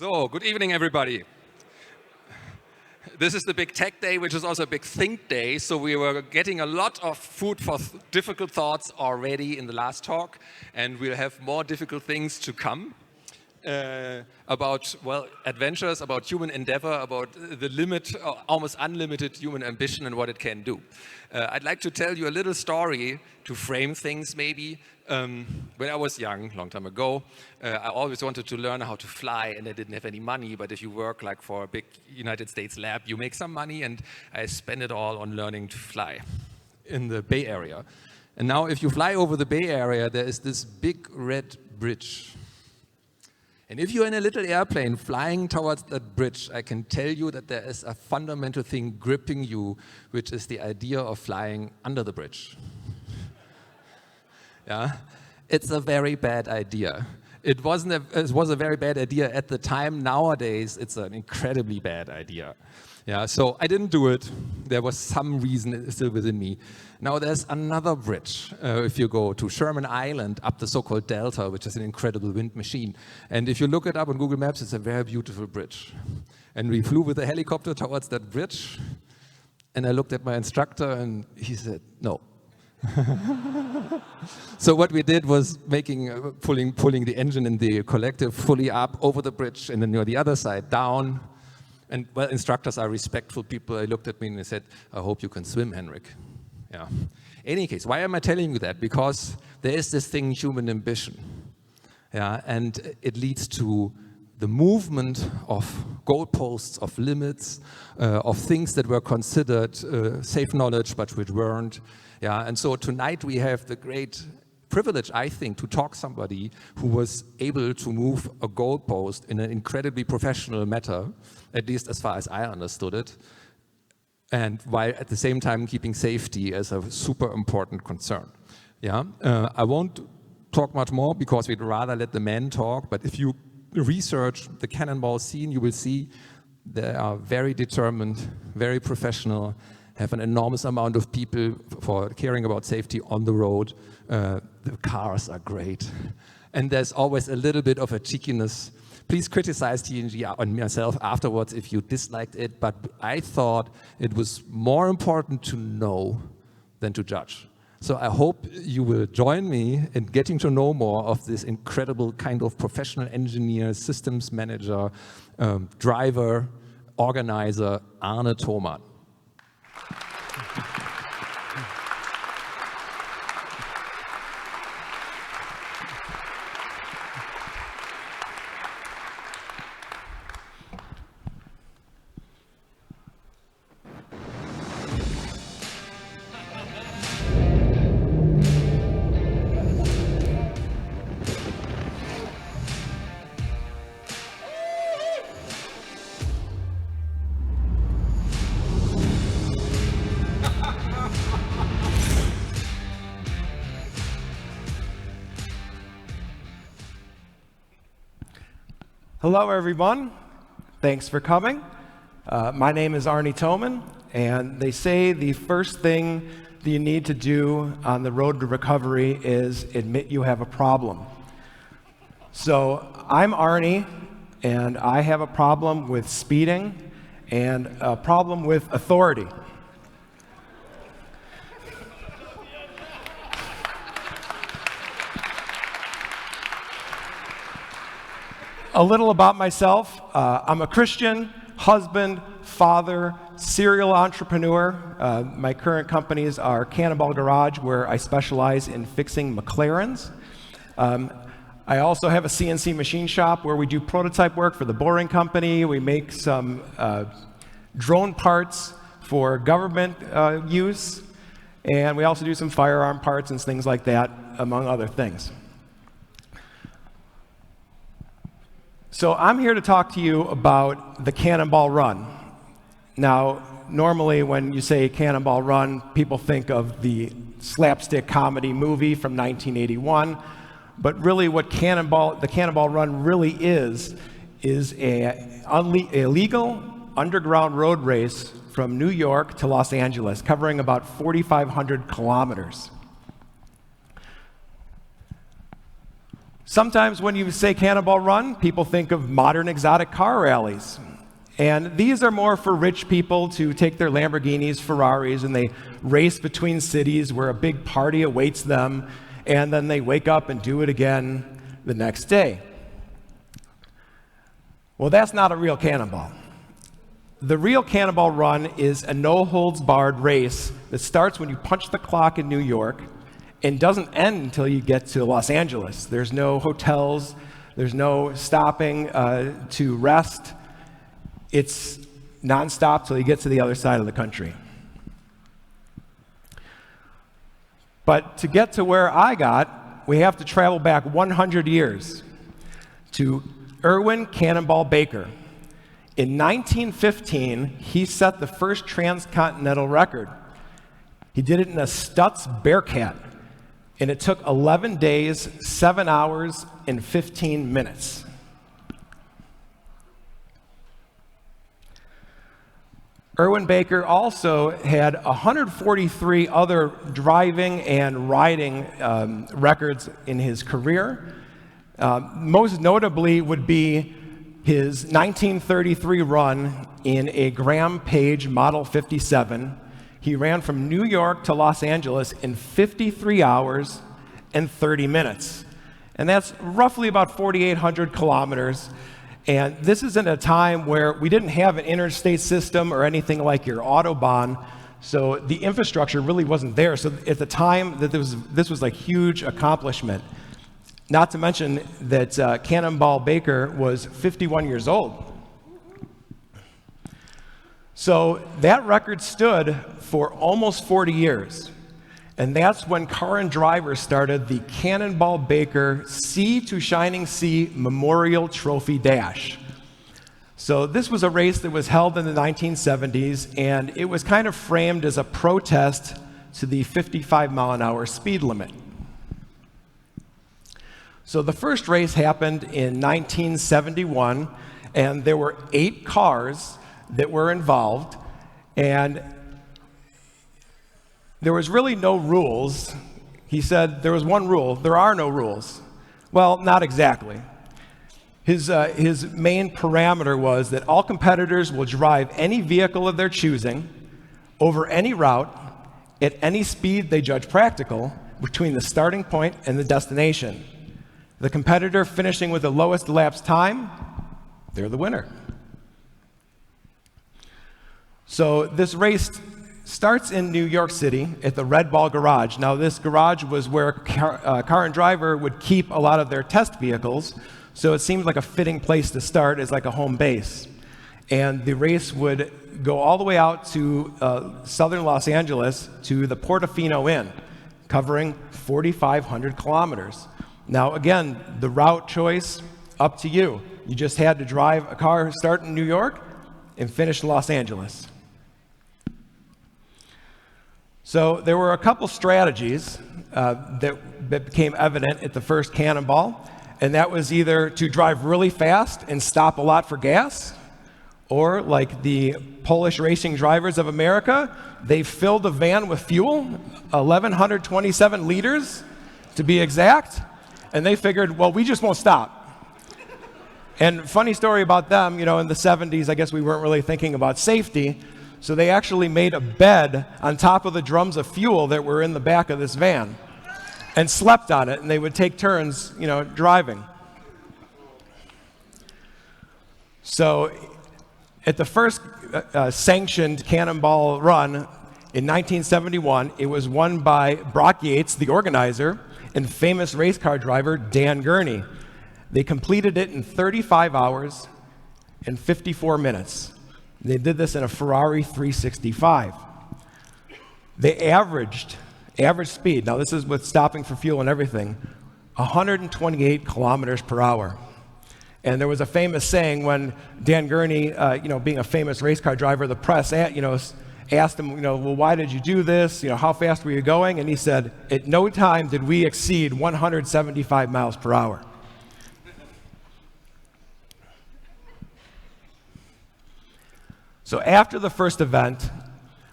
So, good evening, everybody. This is the big tech day, which is also a big think day. So we were getting a lot of food for difficult thoughts already in the last talk, and we'll have more difficult things to come about, well, adventures, about human endeavor, about the limit, almost unlimited human ambition and what it can do. I'd like to tell you a little story to frame things maybe. When I was young, long time ago, I always wanted to learn how to fly, and I didn't have any money. But if you work like for a big United States lab, you make some money, and I spent it all on learning to fly in the Bay Area. And now if you fly over the Bay Area, there is this big red bridge. And if you're in a little airplane flying towards that bridge, I can tell you that there is a fundamental thing gripping you, which is the idea of flying under the bridge. Yeah, it's a very bad idea. It was a very bad idea at the time. Nowadays, it's an incredibly bad idea. Yeah, so I didn't do it. There was some reason still within me. Now there's another bridge. If you go to Sherman Island, up the so-called Delta, which is an incredible wind machine. And if you look it up on Google Maps, it's a very beautiful bridge. And we flew with a helicopter towards that bridge. And I looked at my instructor, and he said, no. So what we did was pulling the engine in the collective fully up over the bridge, and then the other side down. And well, instructors are respectful people. They looked at me and they said, I hope you can swim, Henrik. Yeah. In any case, why am I telling you that? Because there is this thing, human ambition. Yeah, and it leads to the movement of goalposts, of limits, of things that were considered safe knowledge, but which weren't. Yeah, and so tonight we have the great privilege, I think, to talk to somebody who was able to move a goalpost in an incredibly professional manner, at least as far as I understood it, and while at the same time keeping safety as a super important concern. Yeah, I won't talk much more because we'd rather let the men talk, but if you research the cannonball scene, you will see they are very determined, very professional, have an enormous amount of people for caring about safety on the road. The cars are great. And there's always a little bit of a cheekiness. Please criticize TNG and myself afterwards if you disliked it, but I thought it was more important to know than to judge. So I hope you will join me in getting to know more of this incredible kind of professional engineer, systems manager, driver, organizer, Arne Toman. Hello, everyone. Thanks for coming. My name is Arne Toman, and they say the first thing that you need to do on the road to recovery is admit you have a problem. So I'm Arne, and I have a problem with speeding and a problem with authority. A little about myself. I'm a Christian, husband, father, serial entrepreneur. My current companies are Cannonball Garage, where I specialize in fixing McLarens. I also have a CNC machine shop where we do prototype work for the Boring Company. We make some drone parts for government use, and we also do some firearm parts and things like that, among other things. So I'm here to talk to you about the Cannonball Run. Now, normally when you say Cannonball Run, people think of the slapstick comedy movie from 1981. But really what the Cannonball Run really is a legal underground road race from New York to Los Angeles, covering about 4,500 kilometers. Sometimes when you say Cannonball Run, people think of modern exotic car rallies. And these are more for rich people to take their Lamborghinis, Ferraris, and they race between cities where a big party awaits them, and then they wake up and do it again the next day. Well, that's not a real cannonball. The real Cannonball Run is a no-holds-barred race that starts when you punch the clock in New York and doesn't end until you get to Los Angeles. There's no hotels, there's no stopping to rest. It's nonstop till you get to the other side of the country. But to get to where I got, we have to travel back 100 years to Irwin Cannonball Baker. In 1915, he set the first transcontinental record. He did it in a Stutz Bearcat, and it took 11 days, 7 hours, and 15 minutes. Irwin Baker also had 143 other driving and riding records in his career. Most notably would be his 1933 run in a Graham Page Model 57. He ran from New York to Los Angeles in 53 hours and 30 minutes. And that's roughly about 4,800 kilometers. And this is in a time where we didn't have an interstate system or anything like your Autobahn, so the infrastructure really wasn't there. So at the time that this was like huge accomplishment. Not to mention that Cannonball Baker was 51 years old. So that record stood for almost 40 years. And that's when car and driver started the Cannonball Baker Sea to Shining Sea Memorial Trophy Dash. So this was a race that was held in the 1970s, and it was kind of framed as a protest to the 55-mile-an-hour speed limit. So the first race happened in 1971, and there were 8 cars that were involved, and there was really no rules. He said there was one rule: there are no rules. Well, not exactly. His main parameter was that all competitors will drive any vehicle of their choosing over any route at any speed they judge practical between the starting point and the destination. The competitor finishing with the lowest elapsed time, they're the winner. So this race starts in New York City at the Red Ball Garage. Now, this garage was where car and driver would keep a lot of their test vehicles, so it seemed like a fitting place to start as like a home base. And the race would go all the way out to southern Los Angeles to the Portofino Inn, covering 4,500 kilometers. Now, again, the route choice, up to you. You just had to drive a car, start in New York, and finish in Los Angeles. So there were a couple strategies that became evident at the first Cannonball, and that was either to drive really fast and stop a lot for gas, or like the Polish racing drivers of America, they filled a van with fuel, 1,127 liters to be exact, and they figured, well, we just won't stop. And funny story about them, in the 70s, I guess we weren't really thinking about safety, so they actually made a bed on top of the drums of fuel that were in the back of this van and slept on it, and they would take turns, driving. So at the first sanctioned Cannonball Run in 1971, it was won by Brock Yates, the organizer, and famous race car driver Dan Gurney. They completed it in 35 hours and 54 minutes. They did this in a Ferrari 365. They average speed, now this is with stopping for fuel and everything, 128 kilometers per hour. And there was a famous saying when Dan Gurney, being a famous race car driver, the press, asked him, well, why did you do this? How fast were you going? And he said, at no time did we exceed 175 miles per hour. So after the first event,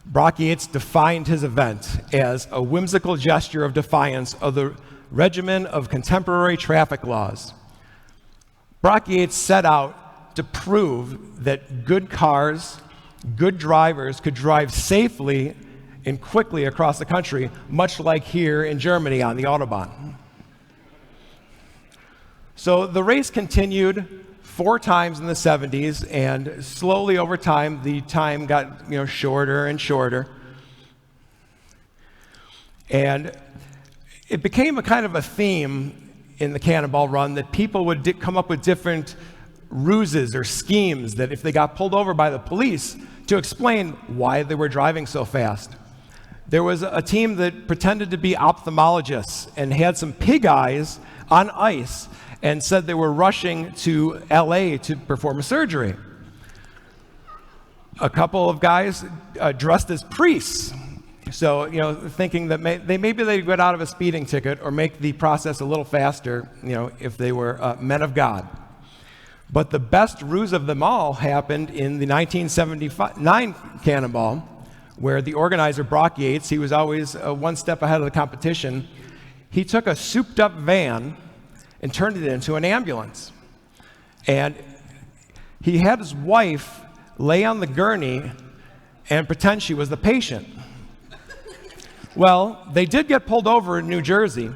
Brock Yates defined his event as a whimsical gesture of defiance of the regimen of contemporary traffic laws. Brock Yates set out to prove that good cars, good drivers could drive safely and quickly across the country, much like here in Germany on the Autobahn. So the race continued 4 times in the 70s, and slowly over time, the time got shorter and shorter. And it became a kind of a theme in the Cannonball Run that people would come up with different ruses or schemes that if they got pulled over by the police to explain why they were driving so fast. There was a team that pretended to be ophthalmologists and had some pig eyes on ice and said they were rushing to LA to perform a surgery. A couple of guys dressed as priests. So, thinking that maybe they'd get out of a speeding ticket or make the process a little faster, if they were men of God. But the best ruse of them all happened in the 1979 Cannonball, where the organizer, Brock Yates, he was always one step ahead of the competition. He took a souped-up van and turned it into an ambulance. And he had his wife lay on the gurney and pretend she was the patient. Well, they did get pulled over in New Jersey,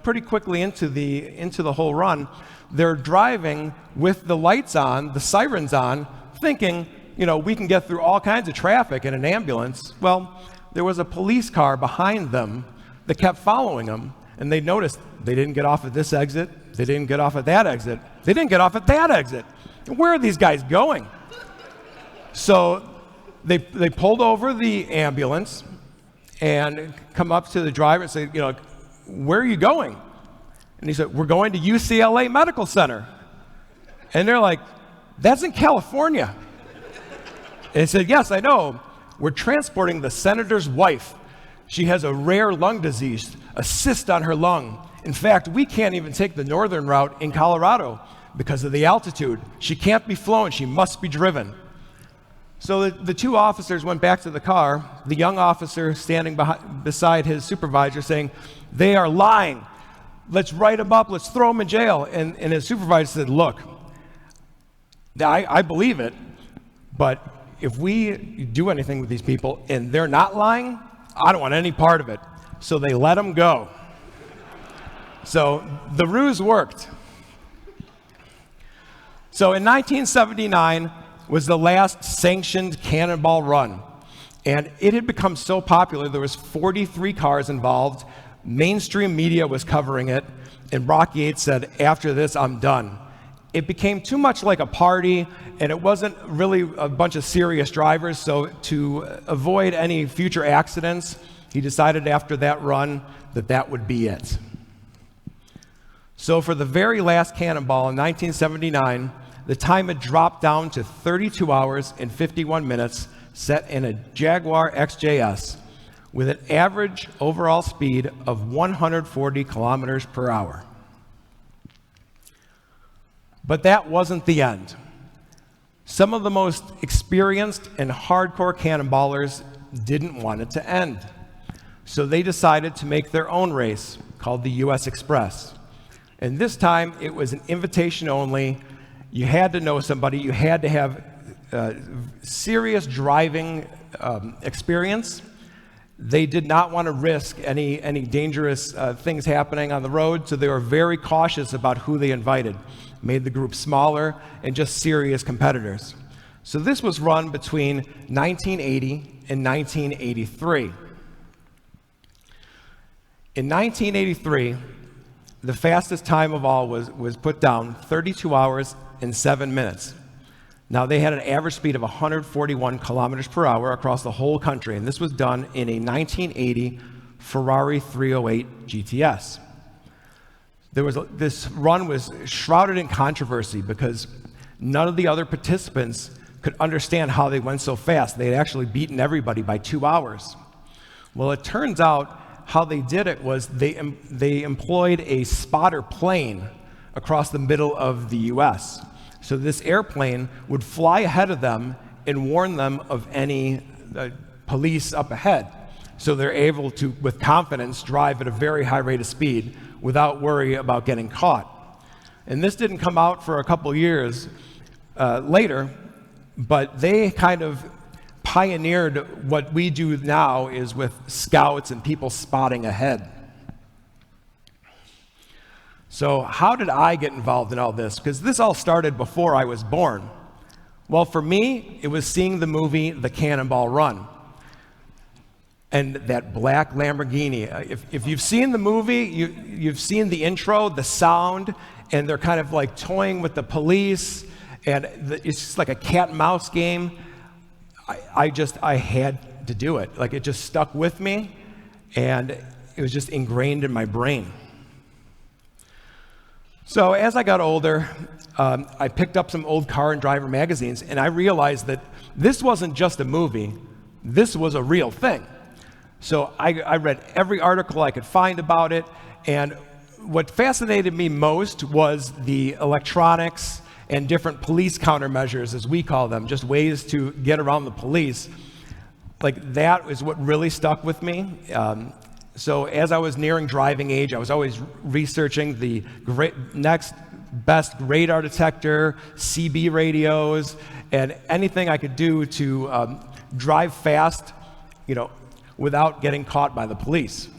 pretty quickly into the whole run. They're driving with the lights on, the sirens on, thinking, we can get through all kinds of traffic in an ambulance. Well, there was a police car behind them that kept following them, and they noticed they didn't get off at this exit, they didn't get off at that exit, they didn't get off at that exit. Where are these guys going? So they pulled over the ambulance and come up to the driver and say, where are you going? And he said, we're going to UCLA Medical Center. And they're like, that's in California. And he said, yes, I know. We're transporting the senator's wife. She has a rare lung disease, a cyst on her lung. In fact, we can't even take the northern route in Colorado because of the altitude. She can't be flown, she must be driven. So the 2 officers went back to the car, the young officer standing beside his supervisor saying, they are lying. Let's write them up, let's throw them in jail. And his supervisor said, look, I believe it, but if we do anything with these people and they're not lying, I don't want any part of it. So they let them go. So the ruse worked. So in 1979 was the last sanctioned Cannonball Run. And it had become so popular, there was 43 cars involved. Mainstream media was covering it. And Brock Yates said, after this, I'm done. It became too much like a party, and it wasn't really a bunch of serious drivers. So to avoid any future accidents, he decided after that run that that would be it. So for the very last Cannonball in 1979, the time had dropped down to 32 hours and 51 minutes, set in a Jaguar XJS with an average overall speed of 140 kilometers per hour. But that wasn't the end. Some of the most experienced and hardcore cannonballers didn't want it to end. So they decided to make their own race called the US Express. And this time it was an invitation only. You had to know somebody, you had to have serious driving experience. They did not want to risk any dangerous things happening on the road, so they were very cautious about who they invited. Made the group smaller and just serious competitors. So this was run between 1980 and 1983. In 1983, the fastest time of all was put down, 32 hours and 7 minutes. Now, they had an average speed of 141 kilometers per hour across the whole country, and this was done in a 1980 Ferrari 308 GTS. This run was shrouded in controversy because none of the other participants could understand how they went so fast. They had actually beaten everybody by 2 hours. Well, it turns out how they did it was they employed a spotter plane across the middle of the US. So this airplane would fly ahead of them and warn them of any police up ahead. So they're able to, with confidence, drive at a very high rate of speed without worry about getting caught. And this didn't come out for a couple years later, but they kind of pioneered what we do now is with scouts and people spotting ahead. So how did I get involved in all this? Because this all started before I was born. Well, for me, it was seeing the movie The Cannonball Run. And that black Lamborghini. If you've seen the movie, you've seen the intro, the sound, and they're kind of like toying with the police, and it's just like a cat and mouse game. I had to do it. Like, it just stuck with me, and it was just ingrained in my brain. So as I got older, I picked up some old car and driver magazines, and I realized that this wasn't just a movie, this was a real thing. So I read every article I could find about it, and what fascinated me most was the electronics and different police countermeasures, as we call them, just ways to get around the police. Like, that is what really stuck with me. So as I was nearing driving age, I was always researching the next best radar detector, CB radios, and anything I could do to drive fast, without getting caught by the police.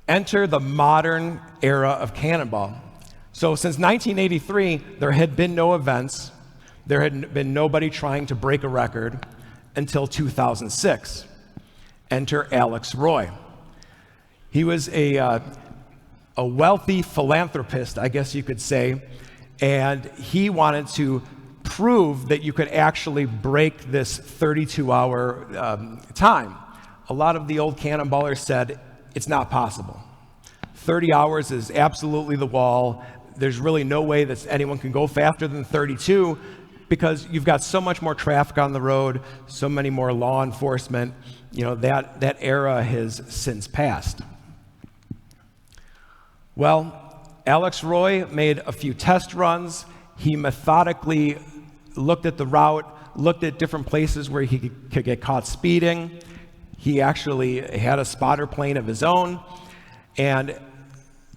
Enter the modern era of Cannonball. So since 1983, there had been no events, there had been nobody trying to break a record until 2006. Enter Alex Roy. He was a wealthy philanthropist, I guess you could say, and he wanted to prove that you could actually break this 32-hour time. A lot of the old cannonballers said it's not possible. 30 hours is absolutely the wall. There's really no way that anyone can go faster than 32 because you've got so much more traffic on the road, so many more law enforcement. That era has since passed. Well, Alex Roy made a few test runs. He methodically looked at the route, looked at different places where he could get caught speeding. He actually had a spotter plane of his own. And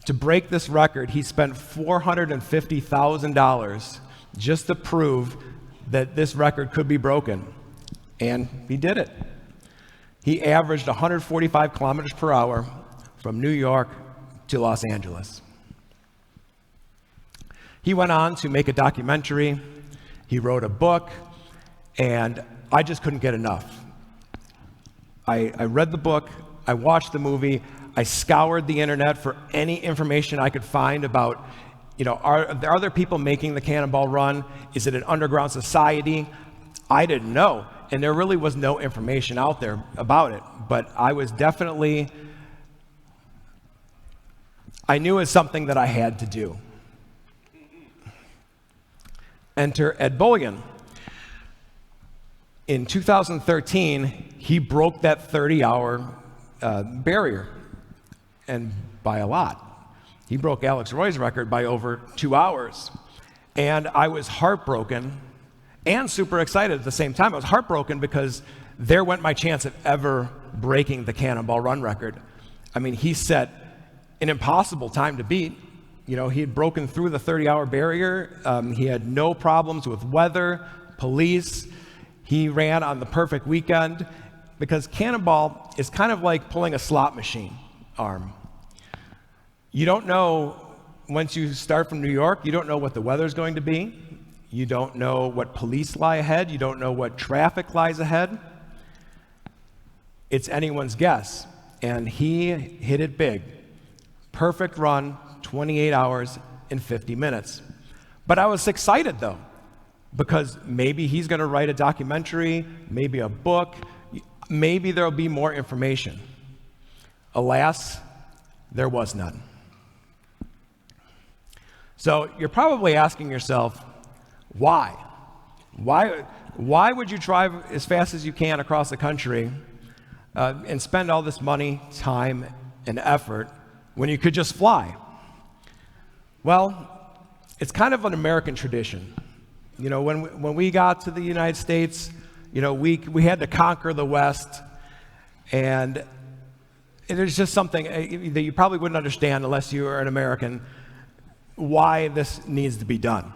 to break this record, he spent $450,000 just to prove that this record could be broken. And he did it. He averaged 145 kilometers per hour from New York to Los Angeles. He went on to make a documentary. He wrote a book, and I just couldn't get enough. I read the book, I watched the movie, I scoured the internet for any information I could find about, are there people making the Cannonball Run? Is it an underground society? I didn't know, and there really was no information out there about it, but I knew it was something that I had to do. Enter Ed Bullion. In 2013, he broke that 30-hour barrier, and by a lot. He broke Alex Roy's record by over 2 hours. And I was heartbroken and super excited at the same time. I was heartbroken because there went my chance of ever breaking the Cannonball Run record. I mean, he set an impossible time to beat. He had broken through the 30-hour barrier. He had no problems with weather, police. He ran on the perfect weekend because Cannonball is kind of like pulling a slot machine arm. You don't know, once you start from New York, you don't know what the weather's going to be. You don't know what police lie ahead. You don't know what traffic lies ahead. It's anyone's guess. And he hit it big. Perfect run, 28 hours and 50 minutes. But I was excited, though, because maybe he's going to write a documentary, maybe a book, maybe there'll be more information. Alas, there was none. So you're probably asking yourself, why? Why would you drive as fast as you can across the country and spend all this money, time, and effort when you could just fly? Well, it's kind of an American tradition. When we got to the United States, we had to conquer the West, and there's just something that you probably wouldn't understand unless you are an American, why this needs to be done.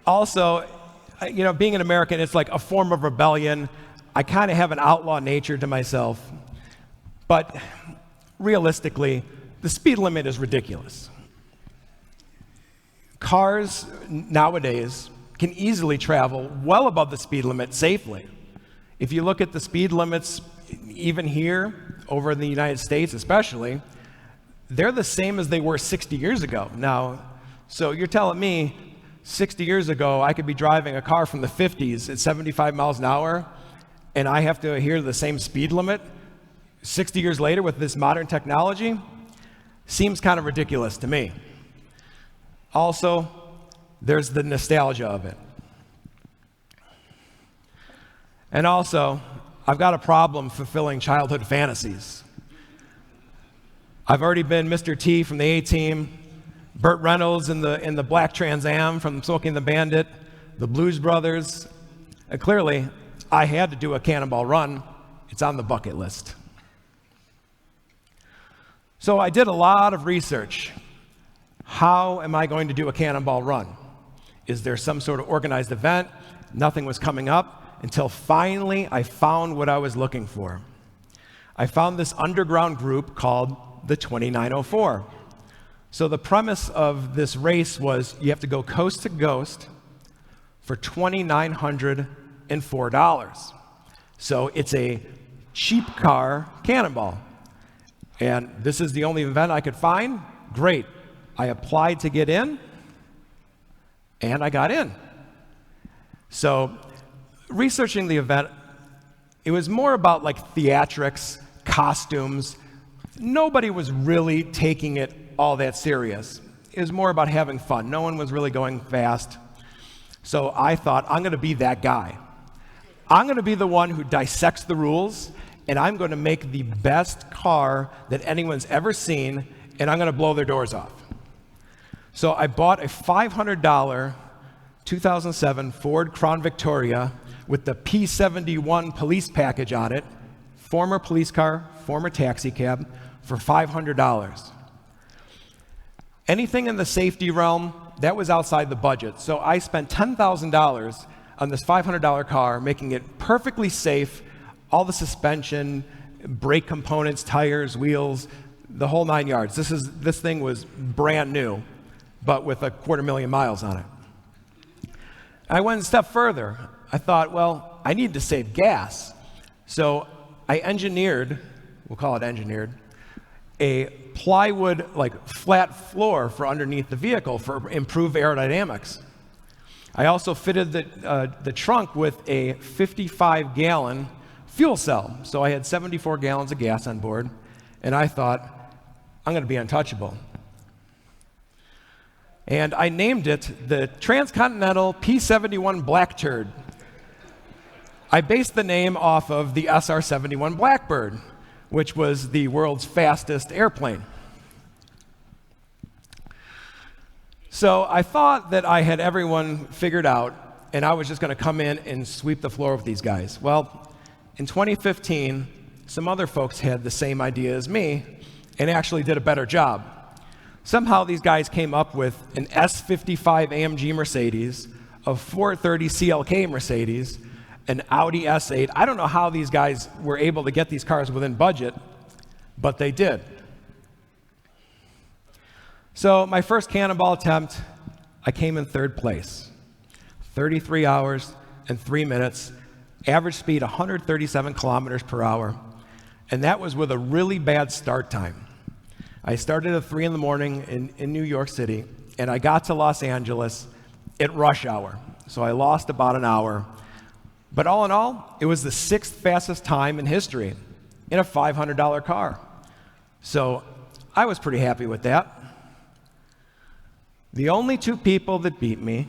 Also, being an American, it's like a form of rebellion. I kind of have an outlaw nature to myself. But realistically, the speed limit is ridiculous. Cars nowadays can easily travel well above the speed limit safely. If you look at the speed limits, even here, over in the United States especially, they're the same as they were 60 years ago. Now, so you're telling me 60 years ago, I could be driving a car from the 50s at 75 miles an hour, and I have to adhere to the same speed limit 60 years later with this modern technology? Seems kind of ridiculous to me. Also, there's the nostalgia of it. And also, I've got a problem fulfilling childhood fantasies. I've already been Mr. T from the A-Team, Burt Reynolds in the black Trans Am from Smokey and the Bandit, the Blues Brothers. And clearly, I had to do a Cannonball Run. It's on the bucket list. So I did a lot of research. How am I going to do a Cannonball Run? Is there some sort of organized event? Nothing was coming up until finally I found what I was looking for. I found this underground group called the 2904. So the premise of this race was you have to go coast to coast for $2,904. So it's a cheap car cannonball. And this is the only event I could find. Great. I applied to get in, and I got in. So researching the event, it was more about like theatrics, costumes. Nobody was really taking it all that serious. It was more about having fun. No one was really going fast. So I thought, I'm going to be that guy. I'm going to be the one who dissects the rules, and I'm going to make the best car that anyone's ever seen, and I'm going to blow their doors off. So I bought a $500 2007 Ford Crown Victoria with the P71 police package on it, former police car, former taxi cab, for $500. Anything in the safety realm, that was outside the budget. So I spent $10,000 on this $500 car, making it perfectly safe, all the suspension, brake components, tires, wheels, the whole 9 yards. This thing was brand new, but with 250,000 miles on it. I went a step further. I thought, well, I need to save gas. So I engineered, we'll call it engineered, a plywood, like flat floor for underneath the vehicle for improved aerodynamics. I also fitted the trunk with a 55-gallon fuel cell. So I had 74 gallons of gas on board, and I thought, I'm going to be untouchable. And I named it the Transcontinental P71 Black Turd. I based the name off of the SR-71 Blackbird, which was the world's fastest airplane. So I thought that I had everyone figured out, and I was just going to come in and sweep the floor with these guys. Well, in 2015, some other folks had the same idea as me and actually did a better job. Somehow these guys came up with an S55 AMG Mercedes, a 430 CLK Mercedes, an Audi S8. I don't know how these guys were able to get these cars within budget, but they did. So my first cannonball attempt, I came in third place. 33 hours and 3 minutes, average speed 137 kilometers per hour, and that was with a really bad start time. I started at 3 in the morning in New York City, and I got to Los Angeles at rush hour. So I lost about an hour. But all in all, it was the 6th fastest time in history in a $500 car. So I was pretty happy with that. The only 2 people that beat me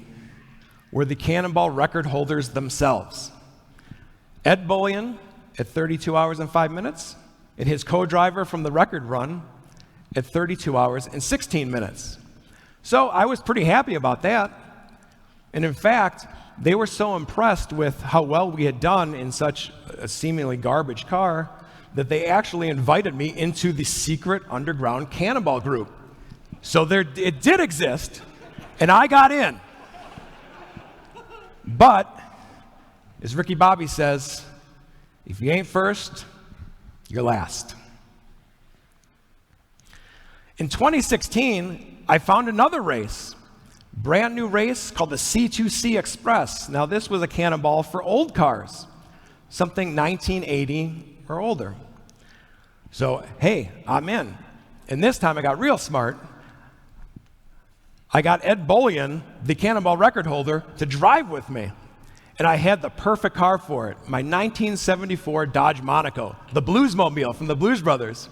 were the Cannonball record holders themselves. Ed Bullion at 32 hours and 5 minutes, and his co-driver from the record run at 32 hours and 16 minutes. So I was pretty happy about that. And in fact, they were so impressed with how well we had done in such a seemingly garbage car that they actually invited me into the secret underground Cannonball group. So it did exist, and I got in. But, as Ricky Bobby says, if you ain't first, you're last. In 2016, I found another race, brand new race called the C2C Express. Now, this was a cannonball for old cars, something 1980 or older. So, hey, I'm in. And this time I got real smart. I got Ed Bullion, the Cannonball record holder, to drive with me. And I had the perfect car for it, my 1974 Dodge Monaco, the Bluesmobile from the Blues Brothers.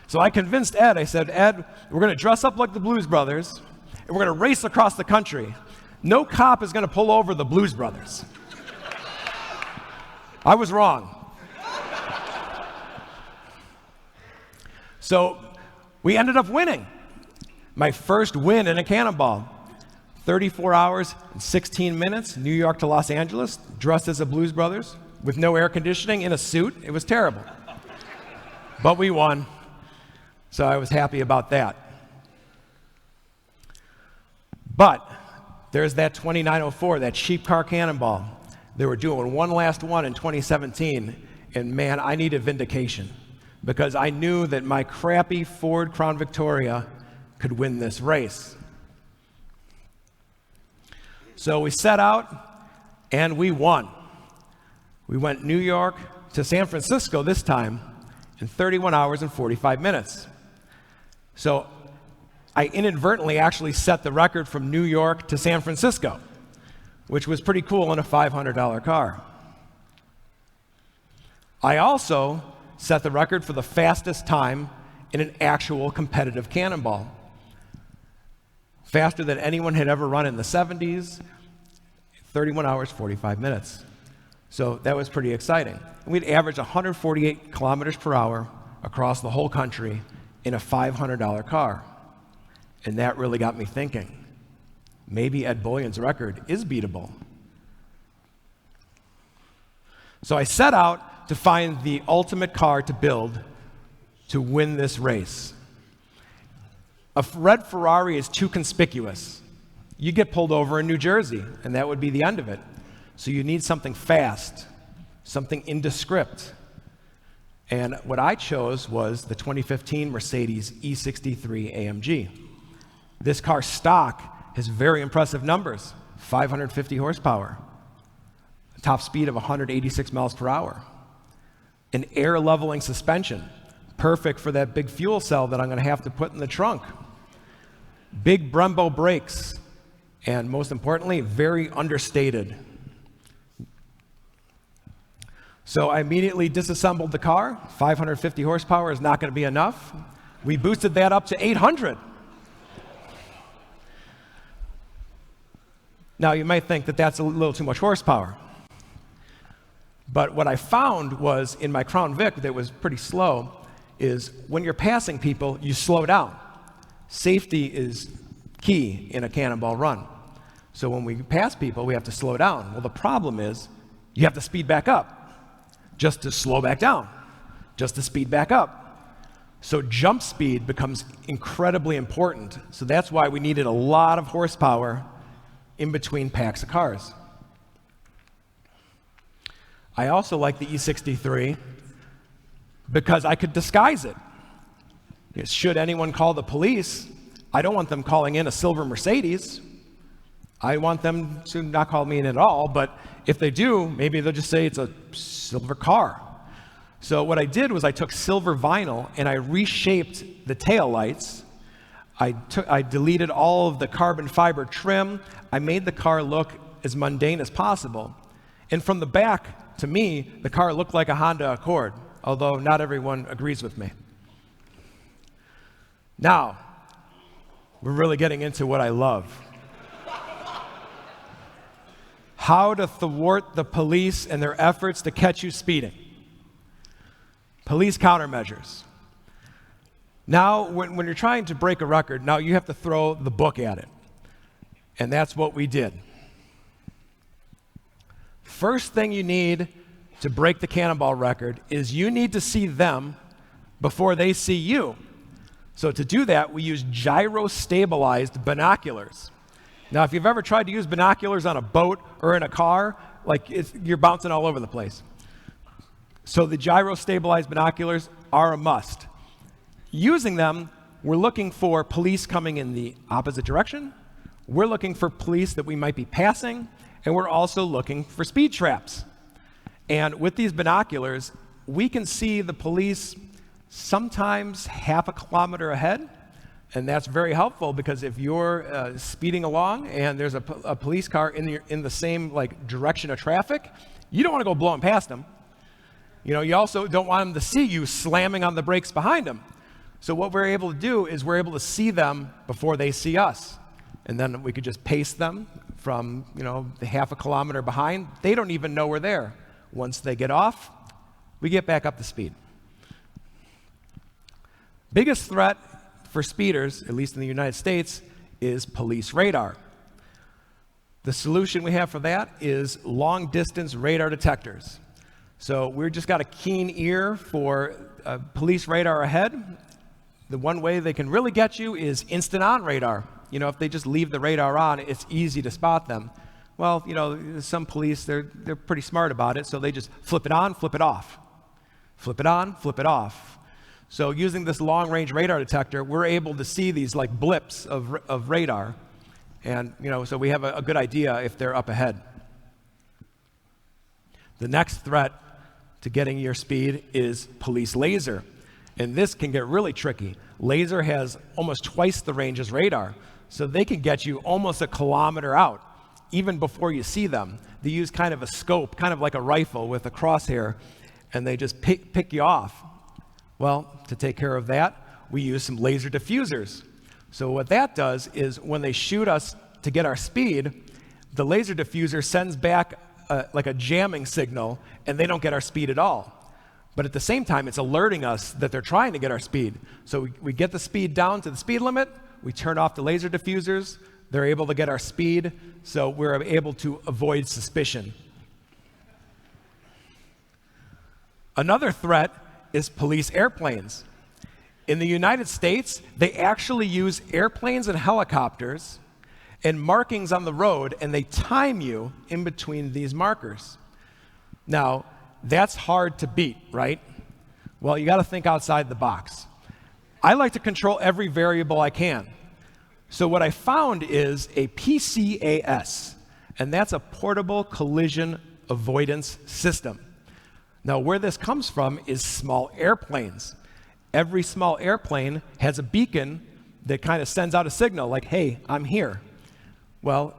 So I convinced Ed, I said, Ed, we're going to dress up like the Blues Brothers, and we're going to race across the country. No cop is going to pull over the Blues Brothers. I was wrong. So we ended up winning. My first win in a cannonball. 34 hours and 16 minutes, New York to Los Angeles, dressed as the Blues Brothers, with no air conditioning, in a suit. It was terrible. But we won, so I was happy about that. But there's that 2904, that cheap car cannonball. They were doing one last one in 2017, and man, I needed vindication, because I knew that my crappy Ford Crown Victoria could win this race. So we set out, and we won. We went New York to San Francisco this time in 31 hours and 45 minutes. So I inadvertently actually set the record from New York to San Francisco, which was pretty cool in a $500 car. I also set the record for the fastest time in an actual competitive cannonball. Faster than anyone had ever run in the 70s, 31 hours, 45 minutes. So that was pretty exciting. We'd average 148 kilometers per hour across the whole country in a $500 car. And that really got me thinking, maybe Ed Bullion's record is beatable. So I set out to find the ultimate car to build to win this race. A red Ferrari is too conspicuous. You get pulled over in New Jersey, and that would be the end of it. So you need something fast, something indescript. And what I chose was the 2015 Mercedes E63 AMG. This car stock has very impressive numbers, 550 horsepower, a top speed of 186 miles per hour, an air leveling suspension, perfect for that big fuel cell that I'm going to have to put in the trunk. Big Brembo brakes, and most importantly, very understated. So I immediately disassembled the car. 550 horsepower is not going to be enough. We boosted that up to 800. Now, you might think that that's a little too much horsepower. But what I found was, in my Crown Vic that was pretty slow, is when you're passing people, you slow down. Safety is key in a Cannonball Run. So when we pass people, we have to slow down. Well, the problem is you have to speed back up just to slow back down, just to speed back up. So jump speed becomes incredibly important. So that's why we needed a lot of horsepower in between packs of cars. I also like the E63 because I could disguise it. Should anyone call the police, I don't want them calling in a silver Mercedes. I want them to not call me in at all, but if they do, maybe they'll just say it's a silver car. So what I did was I took silver vinyl and I reshaped the taillights. I deleted all of the carbon fiber trim. I made the car look as mundane as possible. And from the back, to me, the car looked like a Honda Accord, although not everyone agrees with me. Now, we're really getting into what I love. How to thwart the police and their efforts to catch you speeding. Police countermeasures. Now, when you're trying to break a record, now you have to throw the book at it. And that's what we did. First thing you need to break the cannonball record is you need to see them before they see you. So to do that, we use gyro-stabilized binoculars. Now, if you've ever tried to use binoculars on a boat or in a car, you're bouncing all over the place. So the gyro-stabilized binoculars are a must. Using them, we're looking for police coming in the opposite direction. We're looking for police that we might be passing, and we're also looking for speed traps. And with these binoculars, we can see the police sometimes half a kilometer ahead, and that's very helpful because if you're speeding along and there's a police car in the same direction of traffic, you don't want to go blowing past them. You also don't want them to see you slamming on the brakes behind them. So what we're able to do is we're able to see them before they see us. And then we could just pace them from, the half a kilometer behind. They don't even know we're there. Once they get off, we get back up to speed. Biggest threat for speeders, at least in the United States, is police radar. The solution we have for that is long-distance radar detectors. So we've just got a keen ear for police radar ahead. The one way they can really get you is instant-on radar. If they just leave the radar on, it's easy to spot them. Well, some police, they're pretty smart about it, so they just flip it on, flip it off. Flip it on, flip it off. So using this long-range radar detector, we're able to see these blips of radar. And, so we have a good idea if they're up ahead. The next threat to getting your speed is police laser. And this can get really tricky. Laser has almost twice the range as radar, so they can get you almost a kilometer out, even before you see them. They use kind of a scope, kind of like a rifle with a crosshair, and they just pick you off. Well, to take care of that, we use some laser diffusers. So what that does is when they shoot us to get our speed, the laser diffuser sends back a jamming signal, and they don't get our speed at all. But at the same time, it's alerting us that they're trying to get our speed. So we get the speed down to the speed limit, we turn off the laser diffusers, they're able to get our speed, so we're able to avoid suspicion. Another threat is police airplanes. In the United States, they actually use airplanes and helicopters and markings on the road, and they time you in between these markers. Now, that's hard to beat, right? Well, you got to think outside the box. I like to control every variable I can. So what I found is a PCAS, and that's a portable collision avoidance system. Now, where this comes from is small airplanes. Every small airplane has a beacon that kind of sends out a signal like, hey, I'm here. Well,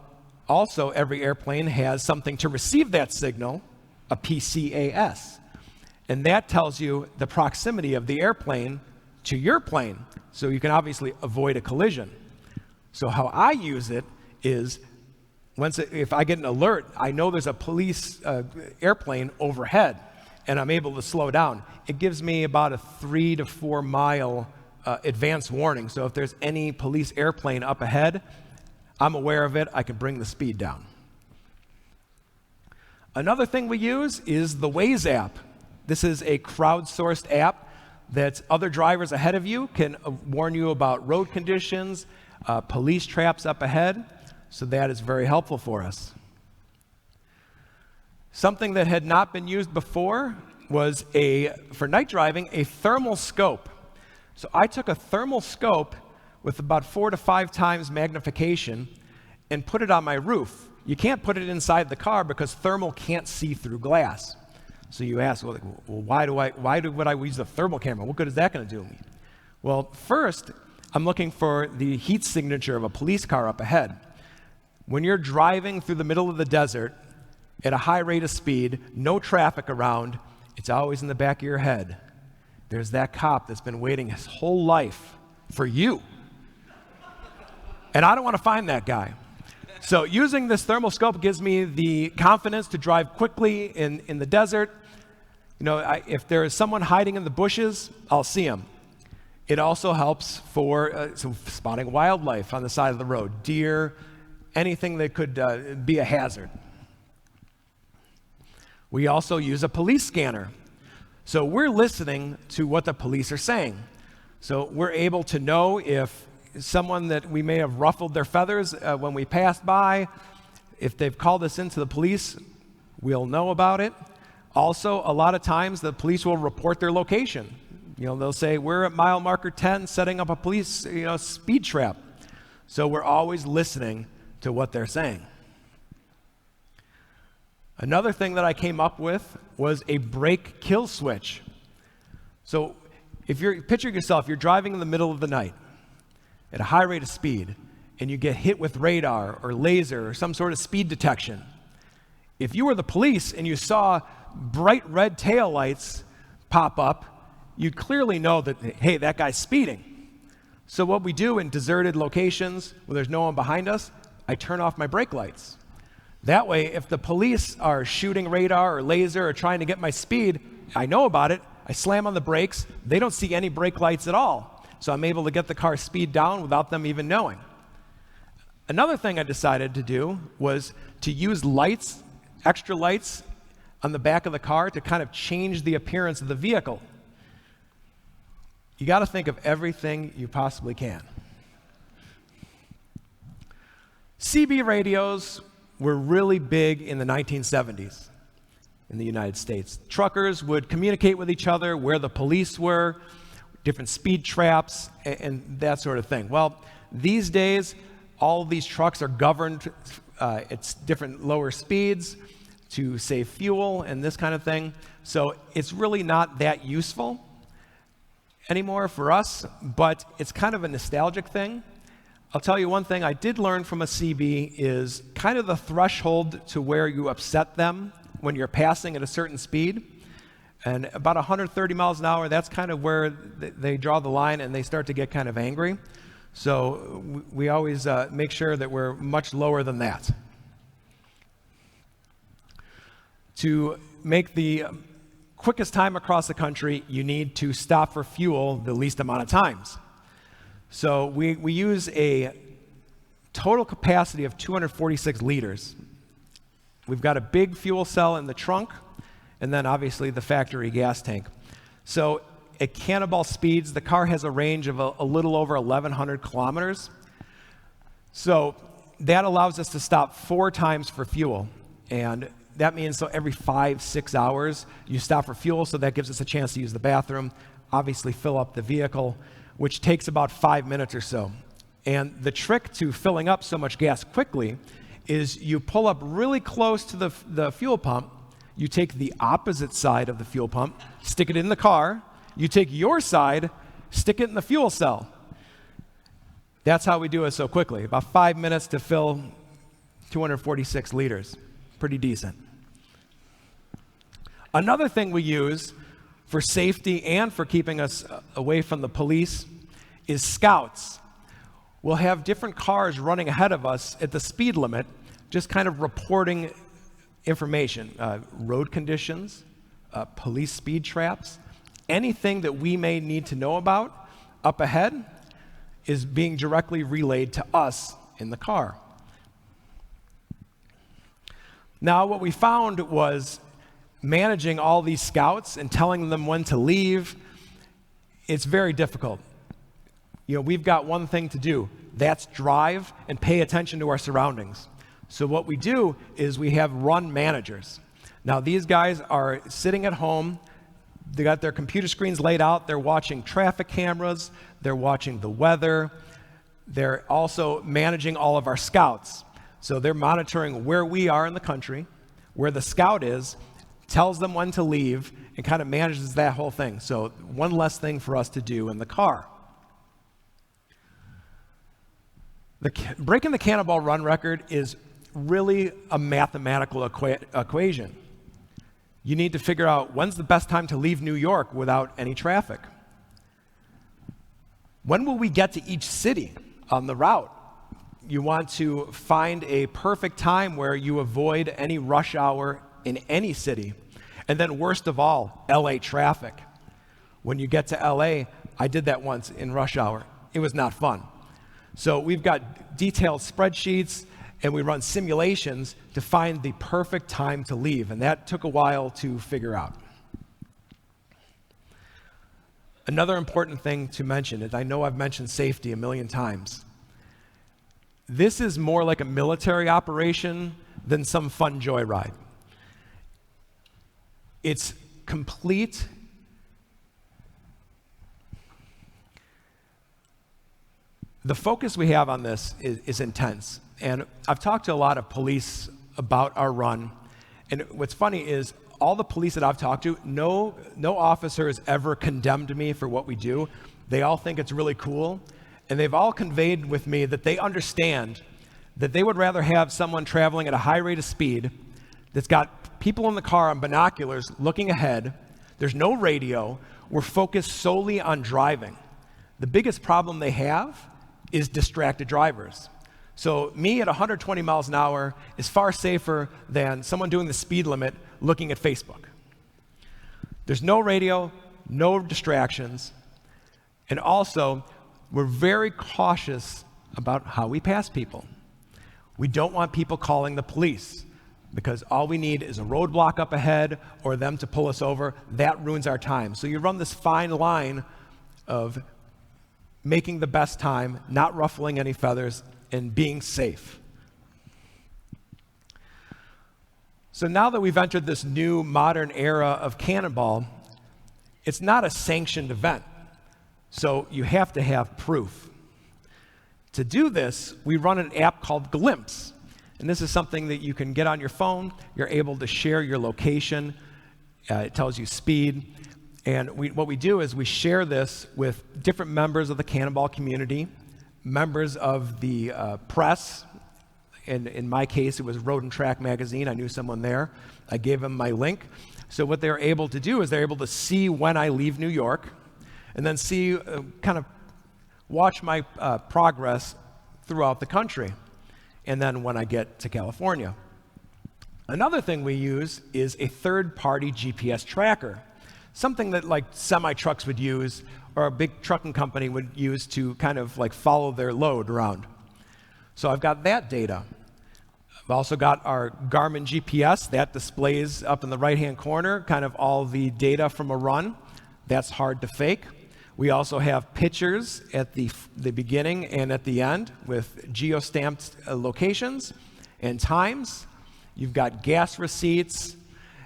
also every airplane has something to receive that signal, a PCAS. And that tells you the proximity of the airplane to your plane, so you can obviously avoid a collision. So how I use it is, if I get an alert, I know there's a police airplane overhead, and I'm able to slow down. It gives me about a 3 to 4 mile advance warning. So if there's any police airplane up ahead, I'm aware of it, I can bring the speed down. Another thing we use is the Waze app. This is a crowdsourced app that other drivers ahead of you can warn you about road conditions, police traps up ahead, so that is very helpful for us. Something that had not been used before was, for night driving, a thermal scope. So I took a thermal scope with about 4 to 5 times magnification and put it on my roof. You can't put it inside the car because thermal can't see through glass. So you ask, well, why would I use a thermal camera? What good is that going to do me? Well, first, I'm looking for the heat signature of a police car up ahead. When you're driving through the middle of the desert at a high rate of speed, no traffic around, it's always in the back of your head. There's that cop that's been waiting his whole life for you. And I don't want to find that guy. So using this thermal scope gives me the confidence to drive quickly in the desert. If there is someone hiding in the bushes, I'll see him. It also helps for spotting wildlife on the side of the road, deer, anything that could be a hazard. We also use a police scanner. So we're listening to what the police are saying. So we're able to know if someone that we may have ruffled their feathers when we passed by, if they've called us into the police, we'll know about it. Also, a lot of times the police will report their location. They'll say, we're at mile marker 10 setting up a police speed trap. So we're always listening to what they're saying. Another thing that I came up with was a brake kill switch. So if picture yourself, you're driving in the middle of the night at a high rate of speed, and you get hit with radar or laser or some sort of speed detection. If you were the police and you saw bright red taillights pop up, you'd clearly know that, hey, that guy's speeding. So what we do in deserted locations where there's no one behind us, I turn off my brake lights. That way, if the police are shooting radar or laser or trying to get my speed, I know about it, I slam on the brakes, they don't see any brake lights at all. So I'm able to get the car's speed down without them even knowing. Another thing I decided to do was to use lights, extra lights on the back of the car to kind of change the appearance of the vehicle. You got to think of everything you possibly can. CB radios were really big in the 1970s in the United States. Truckers would communicate with each other, where the police were, different speed traps, and that sort of thing. Well, these days, all of these trucks are governed at different lower speeds to save fuel and this kind of thing. So it's really not that useful anymore for us, but it's kind of a nostalgic thing. I'll tell you one thing I did learn from a CB is kind of the threshold to where you upset them when you're passing at a certain speed. And about 130 miles an hour, that's kind of where they draw the line and they start to get kind of angry. So we always make sure that we're much lower than that. To make the quickest time across the country, you need to stop for fuel the least amount of times. So we use a total capacity of 246 liters. We've got a big fuel cell in the trunk, and then obviously the factory gas tank. So at Cannonball speeds, the car has a range of a little over 1,100 kilometers. So that allows us to stop 4 times for fuel. And that means so every 5-6 hours, you stop for fuel, so that gives us a chance to use the bathroom, obviously fill up the vehicle, which takes about 5 minutes or so. And the trick to filling up so much gas quickly is you pull up really close to the fuel pump, you take the opposite side of the fuel pump, stick it in the car, you take your side, stick it in the fuel cell. That's how we do it so quickly. About 5 minutes to fill 246 liters. Pretty decent. Another thing we use for safety and for keeping us away from the police is scouts. We'll have different cars running ahead of us at the speed limit, just kind of reporting information, road conditions, police speed traps, anything that we may need to know about up ahead is being directly relayed to us in the car. Now, what we found was managing all these scouts and telling them when to leave, it's very difficult. We've got one thing to do. That's drive and pay attention to our surroundings. So what we do is we have run managers. Now, these guys are sitting at home. They got their computer screens laid out. They're watching traffic cameras. They're watching the weather. They're also managing all of our scouts. So they're monitoring where we are in the country, where the scout is, tells them when to leave, and kind of manages that whole thing. So one less thing for us to do in the car. Breaking the Cannonball Run record is really a mathematical equation. You need to figure out when's the best time to leave New York without any traffic. When will we get to each city on the route? You want to find a perfect time where you avoid any rush hour in any city. And then worst of all, LA traffic. When you get to LA, I did that once in rush hour. It was not fun. So we've got detailed spreadsheets and we run simulations to find the perfect time to leave, and that took a while to figure out. Another important thing to mention is, I know I've mentioned safety a million times. This is more like a military operation than some fun joyride. It's complete. The focus we have on this is intense. And I've talked to a lot of police about our run. And what's funny is all the police that I've talked to, no officer has ever condemned me for what we do. They all think it's really cool. And they've all conveyed with me that they understand that they would rather have someone traveling at a high rate of speed that's got people in the car on binoculars looking ahead. There's no radio. We're focused solely on driving. The biggest problem they have is distracted drivers. So me at 120 miles an hour is far safer than someone doing the speed limit looking at Facebook. There's no radio, no distractions, and also we're very cautious about how we pass people. We don't want people calling the police because all we need is a roadblock up ahead or them to pull us over. That ruins our time. So you run this fine line of making the best time, not ruffling any feathers, and being safe. So now that we've entered this new modern era of Cannonball, it's not a sanctioned event. So you have to have proof. To do this, we run an app called Glimpse. And this is something that you can get on your phone. You're able to share your location. It tells you speed. And what we do is we share this with different members of the Cannonball community, members of the press. And in my case, it was Road and Track magazine. I knew someone there. I gave them my link. So what they're able to do is they're able to see when I leave New York and then see, kind of watch my progress throughout the country, and then when I get to California. Another thing we use is a third-party GPS tracker, something that like semi-trucks would use or a big trucking company would use to kind of like follow their load around. So I've got that data. I've also got our Garmin GPS that displays up in the right-hand corner kind of all the data from a run. That's hard to fake. We also have pictures at the beginning and at the end with geo-stamped locations and times. You've got gas receipts.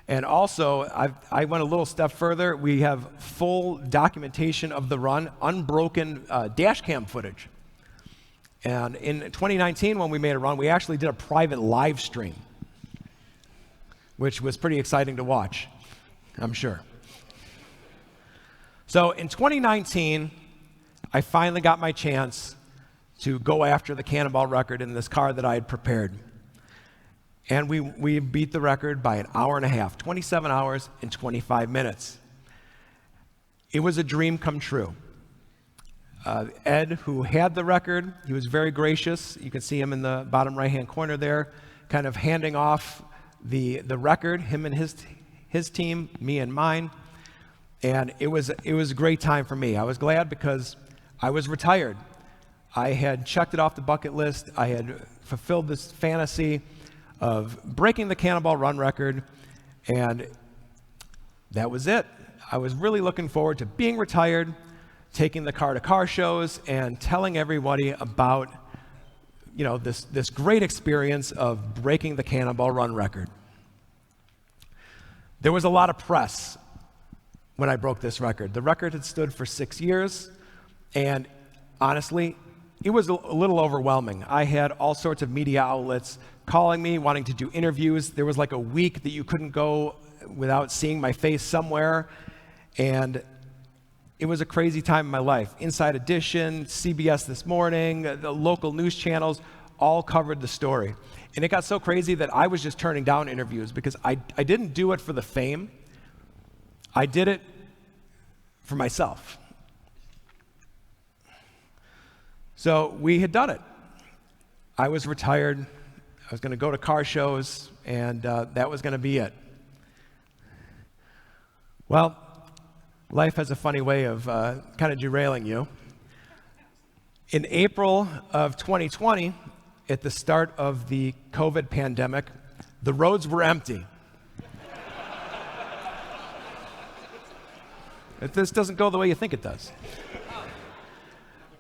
And also, I went a little step further. We have full documentation of the run, unbroken dash cam footage. And in 2019, when we made a run, we actually did a private live stream, which was pretty exciting to watch, I'm sure. So in 2019, I finally got my chance to go after the Cannonball record in this car that I had prepared. And we beat the record by an hour and a half, 27 hours and 25 minutes. It was a dream come true. Ed, who had the record, he was very gracious. You can see him in the bottom right-hand corner there, kind of handing off the record, him and his team, me and mine. And it was a great time for me. I was glad because I was retired. I had checked it off the bucket list. I had fulfilled this fantasy of breaking the Cannonball Run record, and that was it. I was really looking forward to being retired, taking the car to car shows, and telling everybody about, this great experience of breaking the Cannonball Run record. There was a lot of press when I broke this record. The record had stood for 6 years, and honestly, it was a little overwhelming. I had all sorts of media outlets calling me, wanting to do interviews. There was like a week that you couldn't go without seeing my face somewhere, and it was a crazy time in my life. Inside Edition, CBS This Morning, the local news channels all covered the story. And it got so crazy that I was just turning down interviews because I didn't do it for the fame. I did it for myself. So we had done it. I was retired. I was going to go to car shows, and that was going to be it. Well, life has a funny way of kind of derailing you. In April of 2020, at the start of the COVID pandemic, the roads were empty. This doesn't go the way you think it does.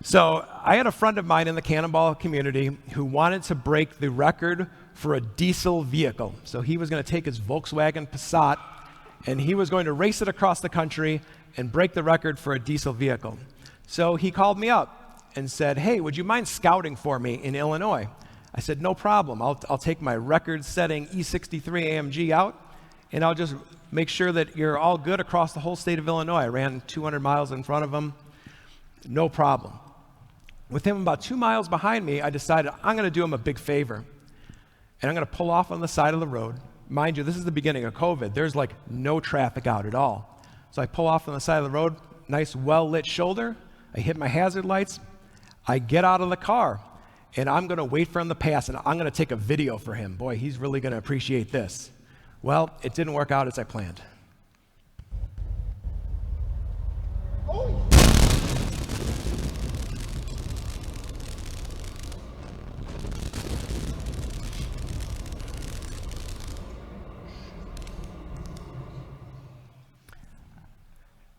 So I had a friend of mine in the Cannonball community who wanted to break the record for a diesel vehicle. So he was going to take his Volkswagen Passat and he was going to race it across the country and break the record for a diesel vehicle. So he called me up and said, hey, would you mind scouting for me in Illinois? I said, no problem. I'll take my record-setting E63 AMG out and I'll just make sure that you're all good across the whole state of Illinois. I ran 200 miles in front of him. No problem. With him about 2 miles behind me, I decided I'm going to do him a big favor. And I'm going to pull off on the side of the road. Mind you, this is the beginning of COVID. There's like no traffic out at all. So I pull off on the side of the road, nice well-lit shoulder. I hit my hazard lights. I get out of the car, and I'm going to wait for him to pass, and I'm going to take a video for him. Boy, he's really going to appreciate this. Well, it didn't work out as I planned.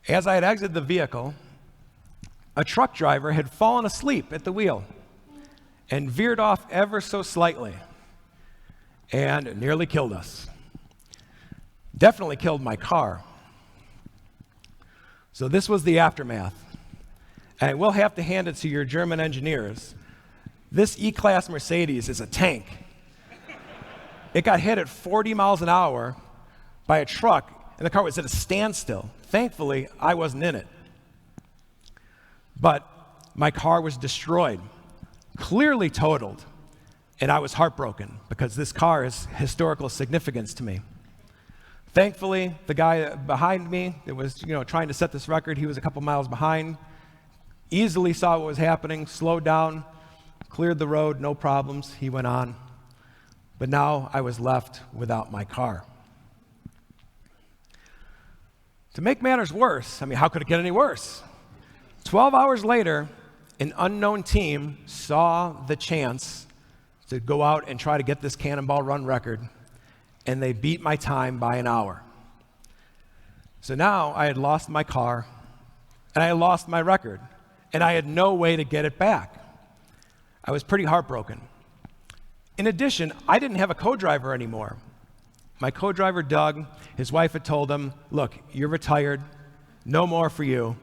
As I had exited the vehicle, a truck driver had fallen asleep at the wheel and veered off ever so slightly and nearly killed us. Definitely killed my car. So this was the aftermath. And I will have to hand it to your German engineers. This E-Class Mercedes is a tank. It got hit at 40 miles an hour by a truck, and the car was at a standstill. Thankfully, I wasn't in it. But my car was destroyed, clearly totaled, and I was heartbroken because this car has historical significance to me. Thankfully, the guy behind me that was, trying to set this record, he was a couple miles behind, easily saw what was happening, slowed down, cleared the road, no problems, he went on. But now I was left without my car. To make matters worse, how could it get any worse? 12 hours later, an unknown team saw the chance to go out and try to get this Cannonball Run record, and they beat my time by an hour. So now I had lost my car, and I had lost my record, and I had no way to get it back. I was pretty heartbroken. In addition, I didn't have a co-driver anymore. My co-driver, Doug, his wife had told him, look, you're retired, no more for you.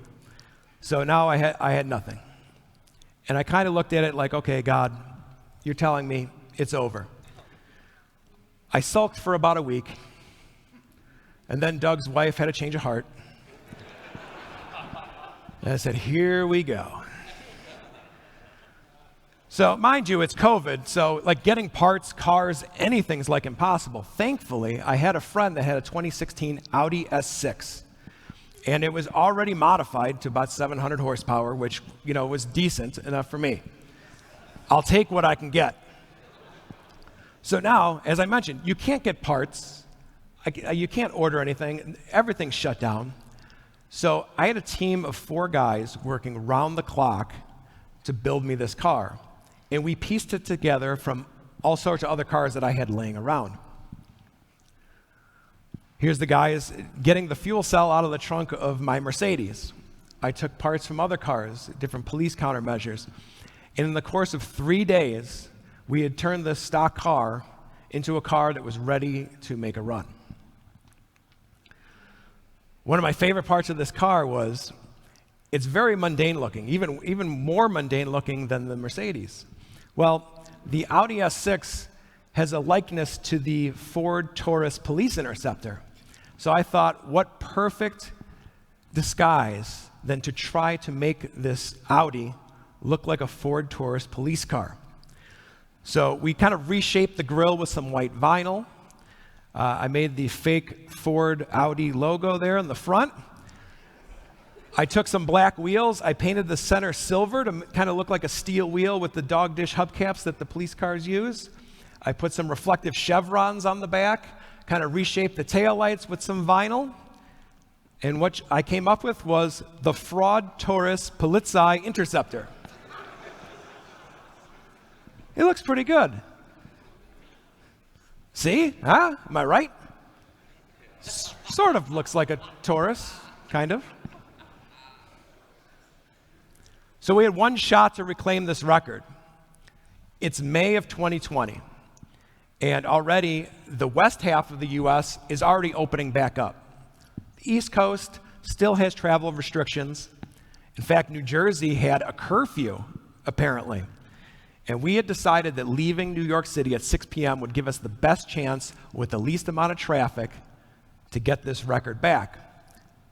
So now I had nothing. And I kind of looked at it like, okay, God, you're telling me it's over. I sulked for about a week, and then Doug's wife had a change of heart. And I said, here we go. So mind you, it's COVID, so getting parts, cars, anything's impossible. Thankfully, I had a friend that had a 2016 Audi S6, and it was already modified to about 700 horsepower, which was decent enough for me. I'll take what I can get. So now, as I mentioned, you can't get parts, you can't order anything, everything's shut down. So I had a team of 4 guys working round the clock to build me this car. And we pieced it together from all sorts of other cars that I had laying around. Here's the guys getting the fuel cell out of the trunk of my Mercedes. I took parts from other cars, different police countermeasures. And in the course of 3 days, we had turned this stock car into a car that was ready to make a run. One of my favorite parts of this car was it's very mundane looking, even more mundane looking than the Mercedes. Well, the Audi S6 has a likeness to the Ford Taurus police interceptor. So I thought, what perfect disguise than to try to make this Audi look like a Ford Taurus police car. So we kind of reshaped the grille with some white vinyl. I made the fake Ford Audi logo there in the front. I took some black wheels. I painted the center silver to kind of look like a steel wheel with the dog dish hubcaps that the police cars use. I put some reflective chevrons on the back, kind of reshaped the taillights with some vinyl. And what I came up with was the Fraud Taurus Polizei Interceptor. It looks pretty good. See? Huh? Am I right? Sort of looks like a Taurus, kind of. So we had one shot to reclaim this record. It's May of 2020, and already the west half of the US is already opening back up. The East Coast still has travel restrictions. In fact, New Jersey had a curfew, apparently. And we had decided that leaving New York City at 6 p.m. would give us the best chance with the least amount of traffic to get this record back.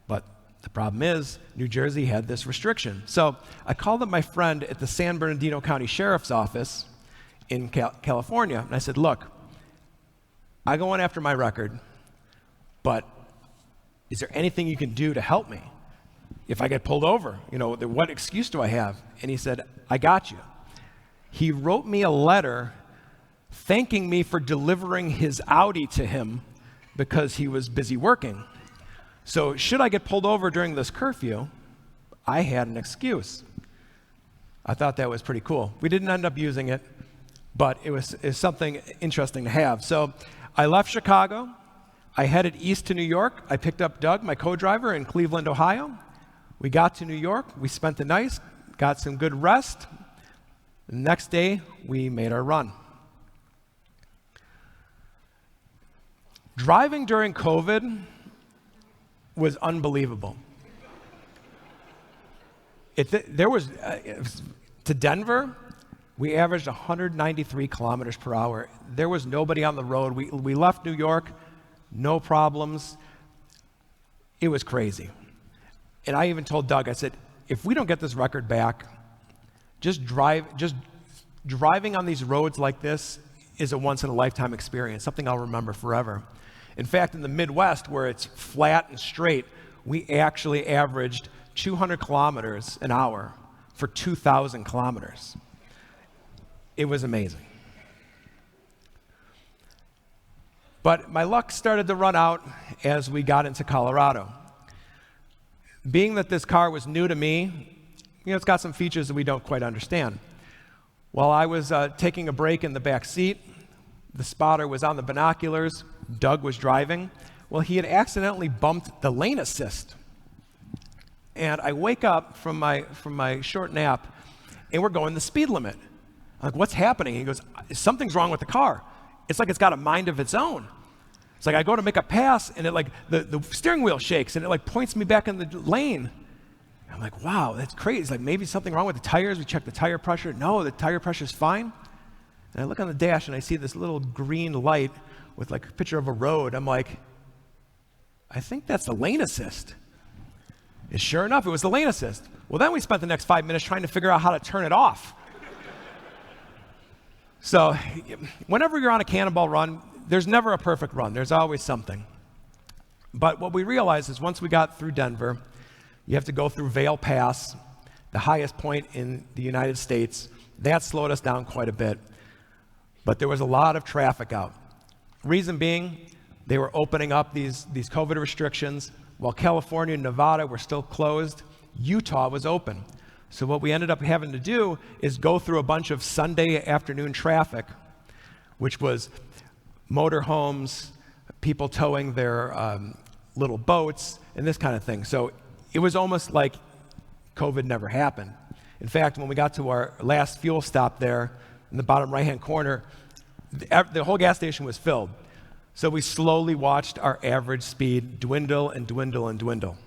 But the problem is, New Jersey had this restriction. So I called up my friend at the San Bernardino County Sheriff's Office in California, and I said, look, I go on after my record, but is there anything you can do to help me if I get pulled over? You know, what excuse do I have? And he said, I got you. He wrote me a letter thanking me for delivering his Audi to him because he was busy working. So should I get pulled over during this curfew, I had an excuse. I thought that was pretty cool. We didn't end up using it, but it was something interesting to have. So I left Chicago. I headed east to New York. I picked up Doug, my co-driver, in Cleveland, Ohio. We got to New York. We spent the night, got some good rest. The next day, we made our run. Driving during COVID was unbelievable. To Denver, we averaged 193 kilometers per hour. There was nobody on the road. We left New York, no problems. It was crazy. And I even told Doug, I said, if we don't get this record back, just driving on these roads like this is a once-in-a-lifetime experience, something I'll remember forever. In fact, in the Midwest, where it's flat and straight, we actually averaged 200 kilometers an hour for 2,000 kilometers. It was amazing. But my luck started to run out as we got into Colorado. Being that this car was new to me, it's got some features that we don't quite understand. While I was taking a break in the back seat, the spotter was on the binoculars, Doug was driving. Well, he had accidentally bumped the lane assist. And I wake up from my short nap, and we're going the speed limit. I'm like, what's happening? He goes, something's wrong with the car. It's like it's got a mind of its own. It's like I go to make a pass, and it the steering wheel shakes, and it points me back in the lane. I'm like, wow, that's crazy. It's like maybe something wrong with the tires. We check the tire pressure. No, the tire pressure's fine. And I look on the dash, and I see this little green light with a picture of a road. I'm like, I think that's the lane assist. And sure enough, it was the lane assist. Well, then we spent the next 5 minutes trying to figure out how to turn it off. So whenever you're on a Cannonball Run, there's never a perfect run. There's always something. But what we realized is once we got through Denver, you have to go through Vail Pass, the highest point in the United States. That slowed us down quite a bit. But there was a lot of traffic out. Reason being, they were opening up these COVID restrictions. While California and Nevada were still closed, Utah was open. So what we ended up having to do is go through a bunch of Sunday afternoon traffic, which was motorhomes, people towing their little boats, and this kind of thing. So it was almost like COVID never happened. In fact, when we got to our last fuel stop there, in the bottom right-hand corner, the whole gas station was filled. So we slowly watched our average speed dwindle and dwindle and dwindle.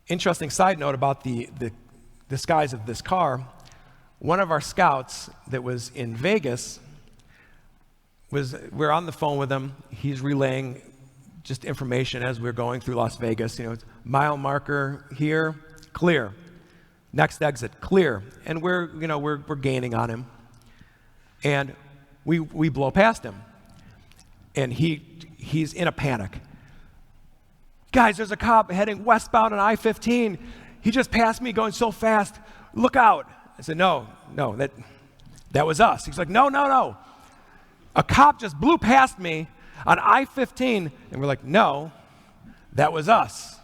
Interesting side note about the skies of this car, one of our scouts that was in Vegas, we're on the phone with him. He's relaying just information as we're going through Las Vegas. Mile marker here, clear. Next exit, clear. And we're gaining on him. And we blow past him. And he's in a panic. Guys, there's a cop heading westbound on I-15. He just passed me going so fast. Look out. I said, no, that was us. He's like, no. A cop just blew past me on I-15. And we're like, no, that was us.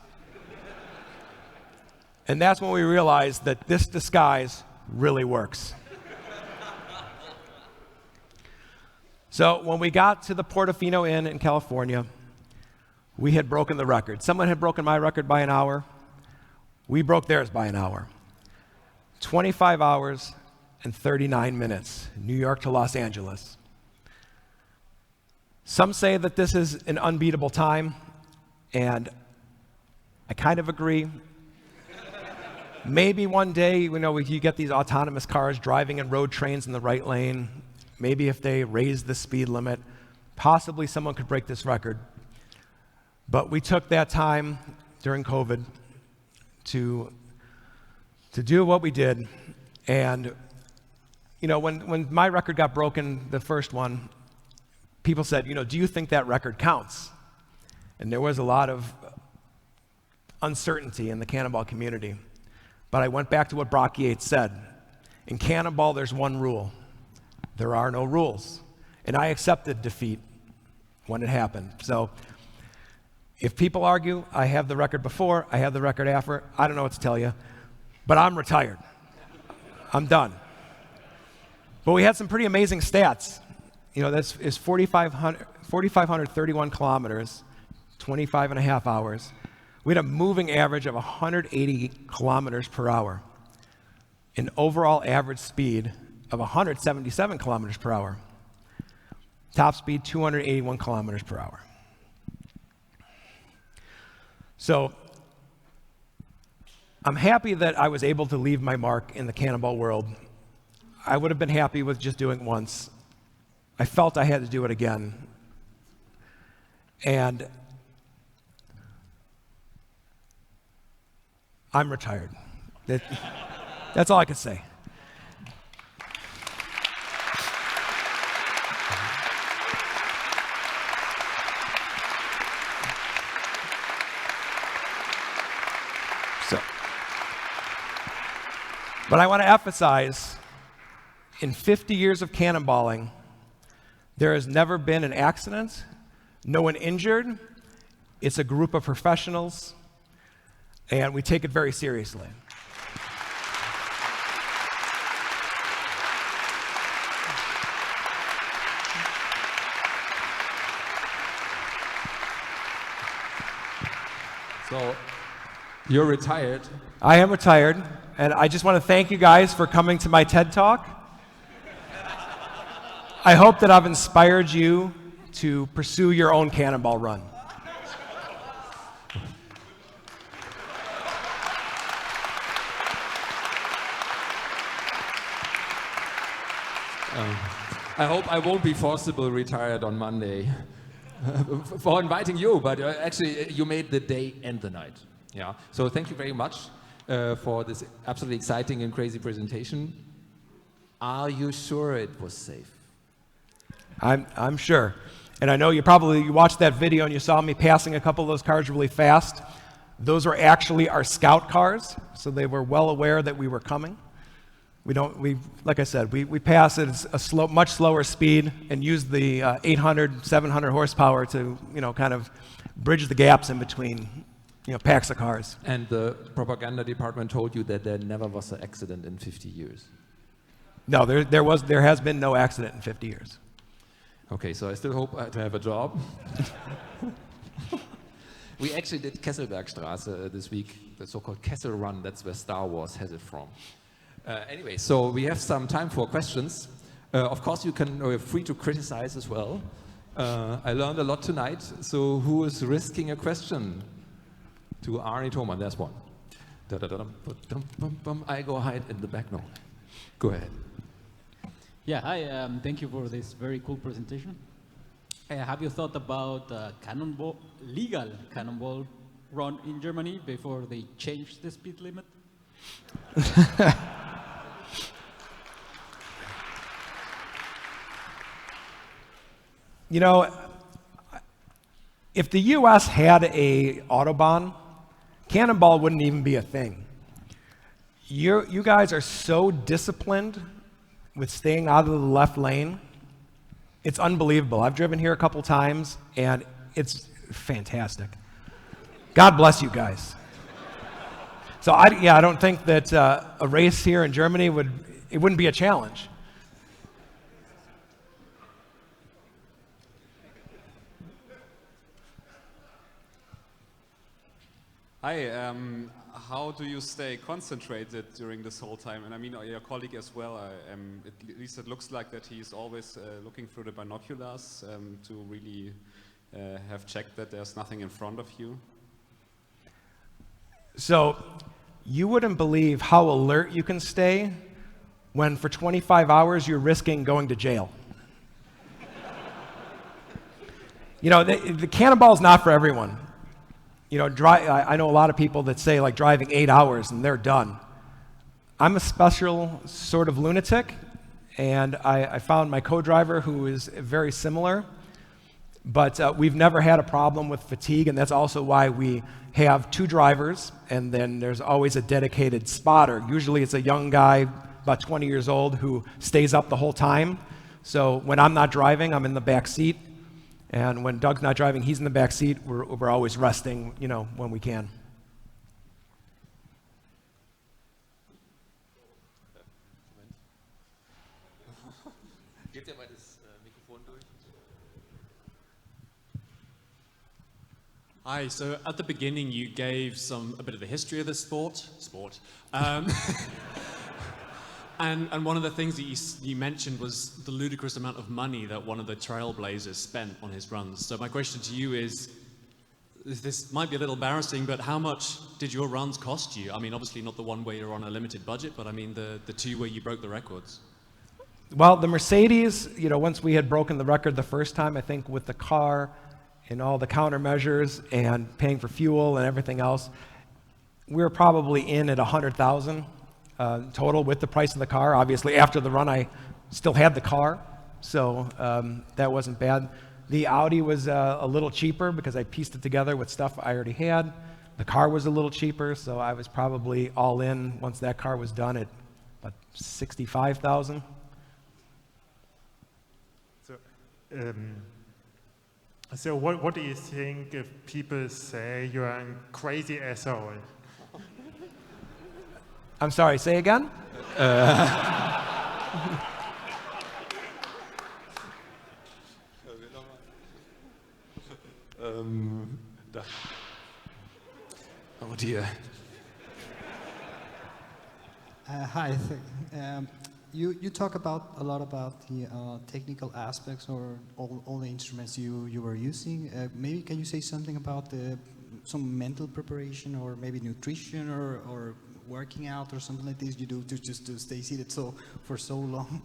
And that's when we realized that this disguise really works. So when we got to the Portofino Inn in California, we had broken the record. Someone had broken my record by an hour. We broke theirs by an hour. 25 hours and 39 minutes, New York to Los Angeles. Some say that this is an unbeatable time, and I kind of agree. Maybe one day, you get these autonomous cars driving in road trains in the right lane. Maybe if they raise the speed limit, possibly someone could break this record. But we took that time during COVID to do what we did. And when my record got broken, the first one, people said, do you think that record counts? And there was a lot of uncertainty in the cannonball community. But I went back to what Brock Yates said. In cannonball, there's one rule. There are no rules. And I accepted defeat when it happened. So if people argue, I have the record before, I have the record after, I don't know what to tell you. But I'm retired. I'm done. But we had some pretty amazing stats. This is 4,531 kilometers, 25 and a half hours. We had a moving average of 180 kilometers per hour, an overall average speed of 177 kilometers per hour, top speed 281 kilometers per hour. So I'm happy that I was able to leave my mark in the cannonball world. I would have been happy with just doing it once. I felt I had to do it again. And I'm retired. That's all I can say. But I want to emphasize, in 50 years of cannonballing, there has never been an accident, no one injured. It's a group of professionals, and we take it very seriously. So, you're retired. I am retired, and I just want to thank you guys for coming to my TED Talk. I hope that I've inspired you to pursue your own Cannonball Run. I hope I won't be forcibly retired on Monday for inviting you, but actually you made the day and the night. Yeah. So thank you very much for this absolutely exciting and crazy presentation. Are you sure it was safe? I'm sure. And I know you watched that video and you saw me passing a couple of those cars really fast. Those were actually our scout cars, so they were well aware that we were coming. Like I said, we pass at a much slower speed and use the 800, 700 horsepower to, kind of bridge the gaps in between, packs of cars. And the propaganda department told you that there never was an accident in 50 years. No, there has been no accident in 50 years. Okay, so I still hope to have a job. We actually did Kesselbergstraße this week, the so-called Kessel Run. That's where Star Wars has it from. Anyway, so we have some time for questions. Of course, you're free to criticize as well. I learned a lot tonight. So who is risking a question? To Arne Toman, there's one. I go hide in the back. No, go ahead. Yeah, hi. Thank you for this very cool presentation. Have you thought about legal cannonball run in Germany before they changed the speed limit? If the U.S. had a Autobahn, cannonball wouldn't even be a thing. You guys are so disciplined with staying out of the left lane. It's unbelievable. I've driven here a couple times, and it's fantastic. God bless you guys. So I don't think that a race here in Germany wouldn't be a challenge. Hi, how do you stay concentrated during this whole time? And I mean, your colleague as well, at least it looks like that he's always looking through the binoculars to really have checked that there's nothing in front of you. So you wouldn't believe how alert you can stay when for 25 hours you're risking going to jail. You know, the Cannonball's not for everyone. You know, I know a lot of people that say like driving 8 hours and they're done. I'm a special sort of lunatic, and I found my co-driver who is very similar, but we've never had a problem with fatigue, and that's also why we have 2 drivers, and then there's always a dedicated spotter. Usually it's a young guy, about 20 years old, who stays up the whole time. So when I'm not driving, I'm in the back seat. And when Doug's not driving, he's in the back seat. We're always resting, you know, when we can. Hi, so at the beginning you gave a bit of the history of the sport. And one of the things that you mentioned was the ludicrous amount of money that one of the trailblazers spent on his runs. So my question to you is, this might be a little embarrassing, but how much did your runs cost you? I mean, obviously not the one where you're on a limited budget, but I mean the 2 where you broke the records. Well, the Mercedes, you know, once we had broken the record the first time, I think with the car and all the countermeasures and paying for fuel and everything else, we were probably in at 100,000. Total with the price of the car. Obviously, after the run, I still had the car, so that wasn't bad. The Audi was a little cheaper because I pieced it together with stuff I already had. The car was a little cheaper, so I was probably all in once that car was done at about 65,000. So what do you think if people say you're a crazy asshole? I'm sorry, say again? Oh dear. Hi. You talk a lot about the technical aspects or all the instruments you were using. Maybe can you say something about some mental preparation or maybe nutrition or working out or something like this you do just to stay seated for so long?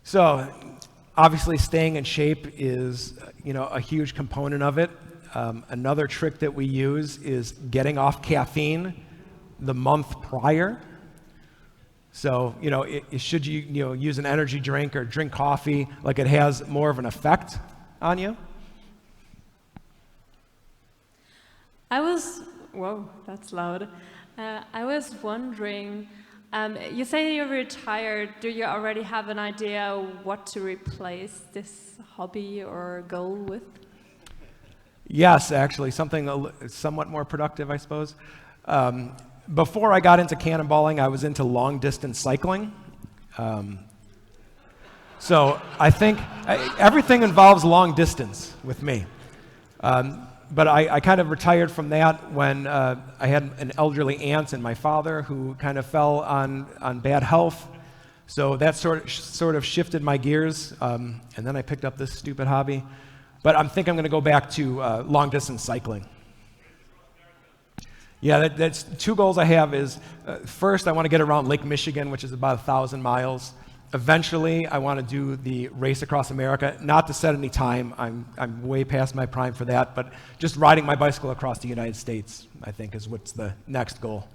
So obviously staying in shape is, you know, a huge component of it. Another trick that we use is getting off caffeine the month prior. So, you know, should you use an energy drink or drink coffee, like it has more of an effect on you? Whoa, that's loud. I was wondering, you say you're retired. Do you already have an idea what to replace this hobby or goal with? Yes, actually, something somewhat more productive, I suppose. Before I got into cannonballing, I was into long-distance cycling. So I think everything involves long distance with me. But I kind of retired from that when I had an elderly aunt and my father who kind of fell on bad health. So that sort of shifted my gears, and then I picked up this stupid hobby. But I think I'm going to go back to long-distance cycling. Yeah, that's 2 goals I have is, first I want to get around Lake Michigan, which is about 1,000 miles. Eventually, I want to do the race across America, not to set any time. I'm way past my prime for that, but just riding my bicycle across the United States, I think, is what's the next goal.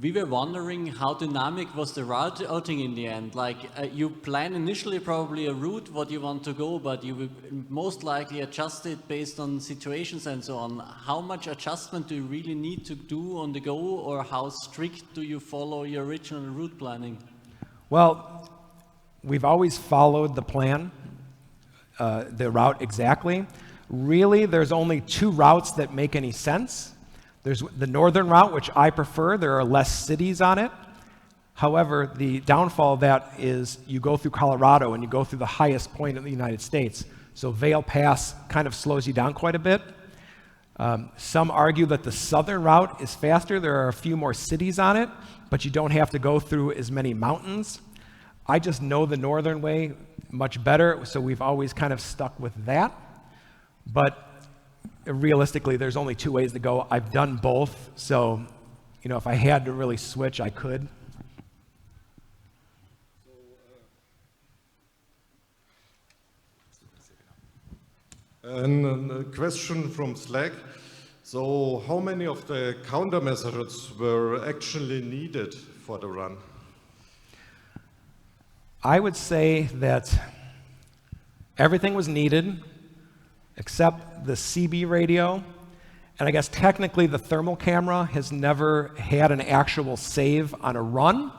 We were wondering how dynamic was the routing in the end. Like, you plan initially probably a route, what you want to go, but you will most likely adjust it based on situations and so on. How much adjustment do you really need to do on the go, or how strict do you follow your original route planning? Well, we've always followed the plan, the route exactly. Really, there's only 2 routes that make any sense. There's the northern route, which I prefer. There are less cities on it. However, the downfall of that is you go through Colorado and you go through the highest point in the United States. So Vail Pass kind of slows you down quite a bit. Some argue that the southern route is faster. There are a few more cities on it, but you don't have to go through as many mountains. I just know the northern way much better, so we've always kind of stuck with that. But realistically, there's only two ways to go. I've done both, so if I had to really switch, I could. And a question from Slack. So how many of the countermeasures were actually needed for the run? I would say that everything was needed except the CB radio. And I guess technically the thermal camera has never had an actual save on a run.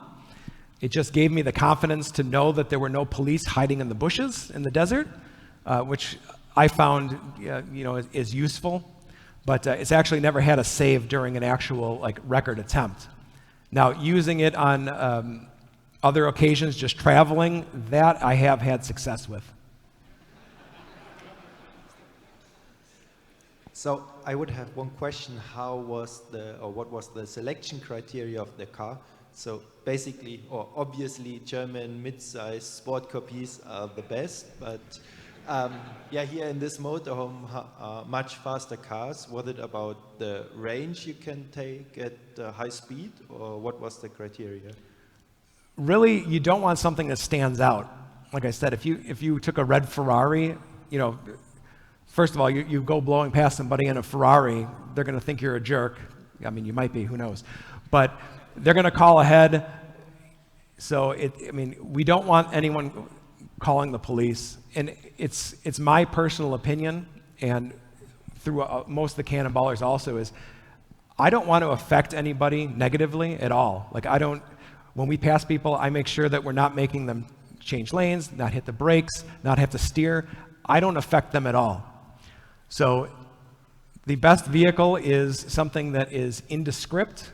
It just gave me the confidence to know that there were no police hiding in the bushes in the desert, which I found is useful. But it's actually never had a save during an actual record attempt. Now, using it on other occasions, just traveling, that I have had success with. So I would have one question. What was the selection criteria of the car? So basically, or obviously, German mid-size sport copies are the best, but here in this motorhome, much faster cars. Was it about the range you can take at high speed, or what was the criteria? Really, you don't want something that stands out. Like I said, if you took a red Ferrari, first of all, you go blowing past somebody in a Ferrari, they're going to think you're a jerk. I mean, you might be, who knows? But they're going to call ahead. So we don't want anyone calling the police. And it's my personal opinion, and through most of the Cannonballers also, is I don't want to affect anybody negatively at all. When we pass people, I make sure that we're not making them change lanes, not hit the brakes, not have to steer. I don't affect them at all. So the best vehicle is something that is indescript.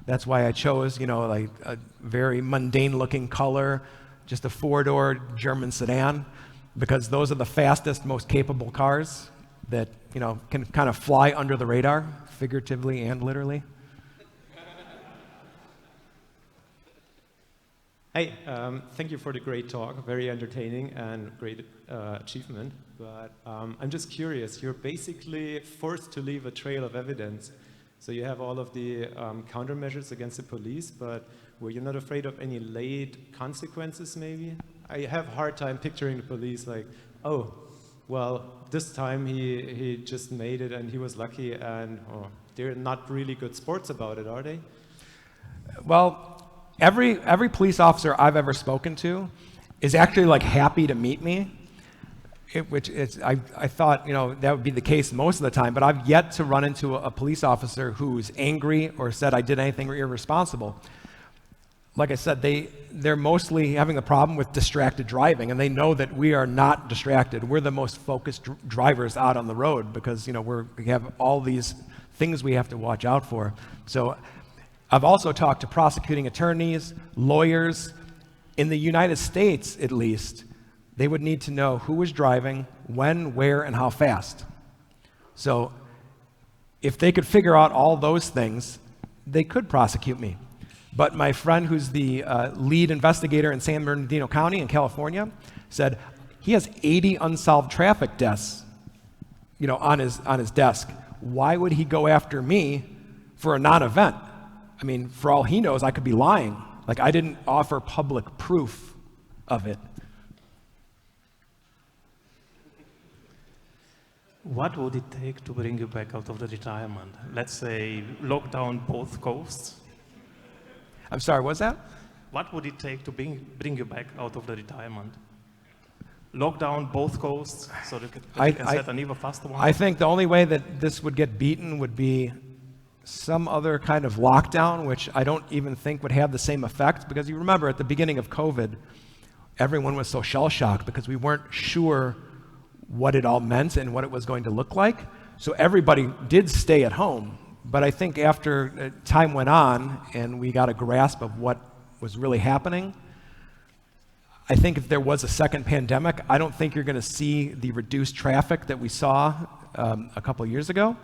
That's why I chose, a very mundane looking color, just a 4-door German sedan, because those are the fastest, most capable cars that, can kind of fly under the radar, figuratively and literally. Hey, thank you for the great talk, very entertaining and great achievement. But I'm just curious, you're basically forced to leave a trail of evidence. So you have all of the countermeasures against the police, but were you not afraid of any late consequences maybe? I have a hard time picturing the police like, oh, well, this time he just made it and he was lucky, and they're not really good sports about it, are they? Well, every police officer I've ever spoken to is actually happy to meet me, I thought that would be the case most of the time, but I've yet to run into a police officer who's angry or said I did anything irresponsible. Like I said, they're mostly having a problem with distracted driving, and they know that we are not distracted. We're the most focused drivers out on the road because we have all these things we have to watch out for. So I've also talked to prosecuting attorneys, lawyers. In the United States, at least, they would need to know who was driving, when, where, and how fast. So if they could figure out all those things, they could prosecute me. But my friend who's the lead investigator in San Bernardino County in California said he has 80 unsolved traffic deaths on his desk. Why would he go after me for a non-event? I mean, for all he knows, I could be lying. I didn't offer public proof of it. What would it take to bring you back out of the retirement? Let's say lock down both coasts. I'm sorry, what's that? What would it take to bring you back out of the retirement? Lock down both coasts so that you can set an even faster one? I think the only way that this would get beaten would be some other kind of lockdown, which I don't even think would have the same effect, because you remember at the beginning of COVID, everyone was so shell-shocked because we weren't sure what it all meant and what it was going to look like. So everybody did stay at home. But I think after time went on and we got a grasp of what was really happening, I think if there was a second pandemic, I don't think you're going to see the reduced traffic that we saw a couple years ago.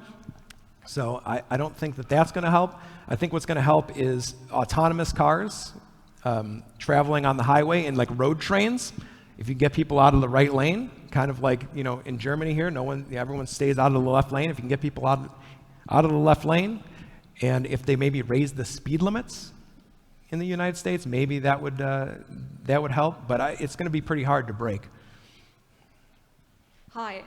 So I don't think that that's going to help. I think what's going to help is autonomous cars traveling on the highway in like road trains. If you get people out of the right lane, kind of like, you know, in Germany here, everyone stays out of the left lane. If you can get people out of the left lane, and if they maybe raise the speed limits in the United States, maybe that would help. But it's going to be pretty hard to break. Hi.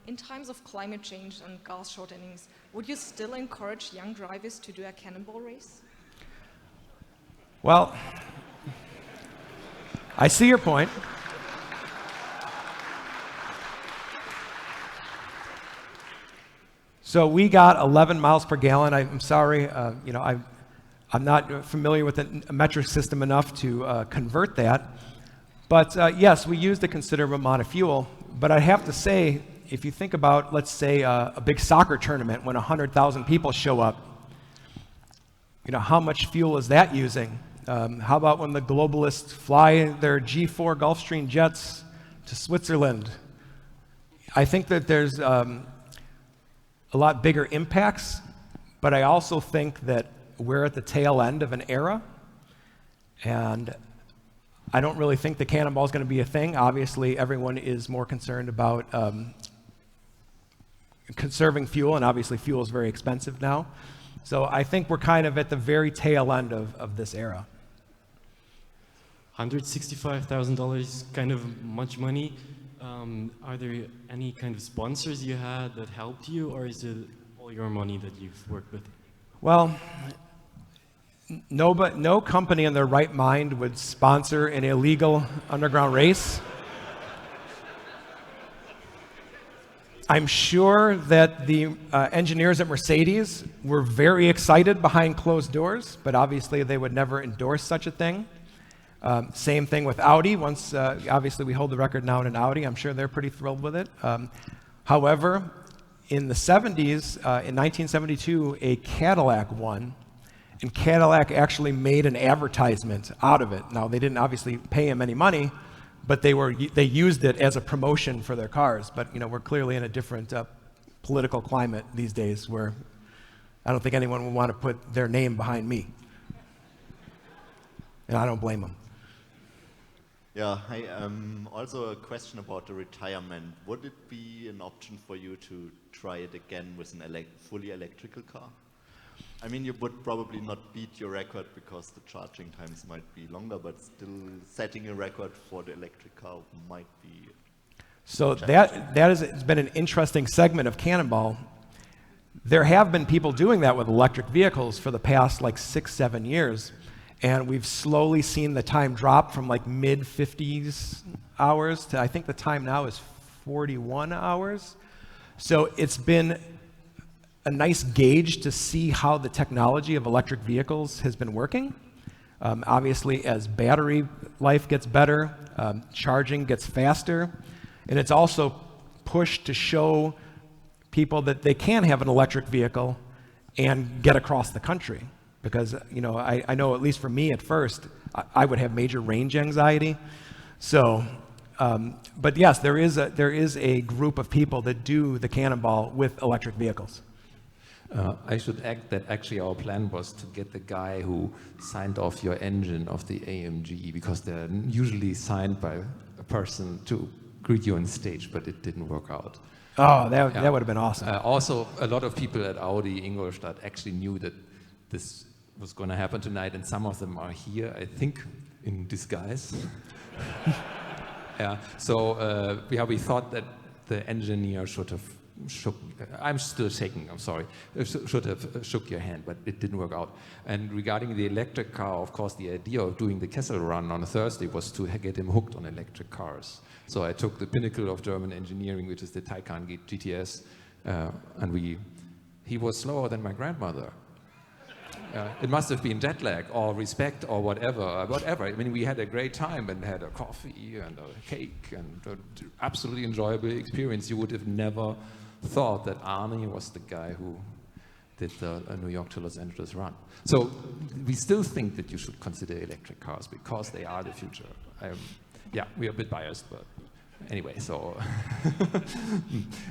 In times of climate change and gas shortages, would you still encourage young drivers to do a cannonball race? Well, I see your point. So we got 11 miles per gallon. I'm sorry, you know, I'm not familiar with the metric system enough to convert that. But yes, we used a considerable amount of fuel. But I have to say, if you think about, let's say, a big soccer tournament when 100,000 people show up, you know, how much fuel is that using? How about when the globalists fly their G4 Gulfstream jets to Switzerland? I think that there's a lot bigger impacts, but I also think that we're at the tail end of an era, and I don't really think the cannonball is going to be a thing. Obviously, everyone is more concerned about conserving fuel, and obviously fuel is very expensive now. So I think we're kind of at the very tail end of this era. $165,000, kind of much money. Are there any kind of sponsors you had that helped you, or is it all your money that you've worked with? Well, no company in their right mind would sponsor an illegal underground race. I'm sure that the engineers at Mercedes were very excited behind closed doors, but obviously they would never endorse such a thing. Same thing with Audi. Once, obviously, we hold the record now in Audi. I'm sure they're pretty thrilled with it. However, in the 70s, in 1972, a Cadillac won, and Cadillac actually made an advertisement out of it. Now, they didn't obviously pay him any money, but they used it as a promotion for their cars. But you know, we're clearly in a different political climate these days, where I don't think anyone would want to put their name behind me, and I don't blame them. Yeah, hi. Also a question about the retirement. Would it be an option for you to try it again with an fully electrical car? I mean, you would probably not beat your record because the charging times might be longer, but still setting a record for the electric car might be. So that has been an interesting segment of Cannonball. There have been people doing that with electric vehicles for the past like 6-7 years. And we've slowly seen the time drop from like mid-50s hours to, I think the time now is 41 hours. So it's been a nice gauge to see how the technology of electric vehicles has been working. Obviously, as battery life gets better, charging gets faster, and it's also pushed to show people that they can have an electric vehicle and get across the country. Because you know, I know at least for me at first, I would have major range anxiety. So, but yes, there is a group of people that do the Cannonball with electric vehicles. I should add that actually our plan was to get the guy who signed off your engine of the AMG, because they're usually signed by a person to greet you on stage, but it didn't work out. Oh, that would have been awesome. Also, a lot of people at Audi Ingolstadt actually knew that this was going to happen tonight, and some of them are here, I think, in disguise. Yeah. So we thought that the engineer should have shook. I'm still shaking. I'm sorry. Should have shook your hand, but it didn't work out. And regarding the electric car, of course, the idea of doing the Kessel Run on a Thursday was to get him hooked on electric cars. So I took the pinnacle of German engineering, which is the Taycan GTS, and he was slower than my grandmother. It must have been jet lag or respect or whatever. I mean, we had a great time and had a coffee and a cake and an absolutely enjoyable experience. You would have never thought that Arne was the guy who did the New York to Los Angeles run. So we still think that you should consider electric cars because they are the future. Yeah, we are a bit biased, but Anyway, so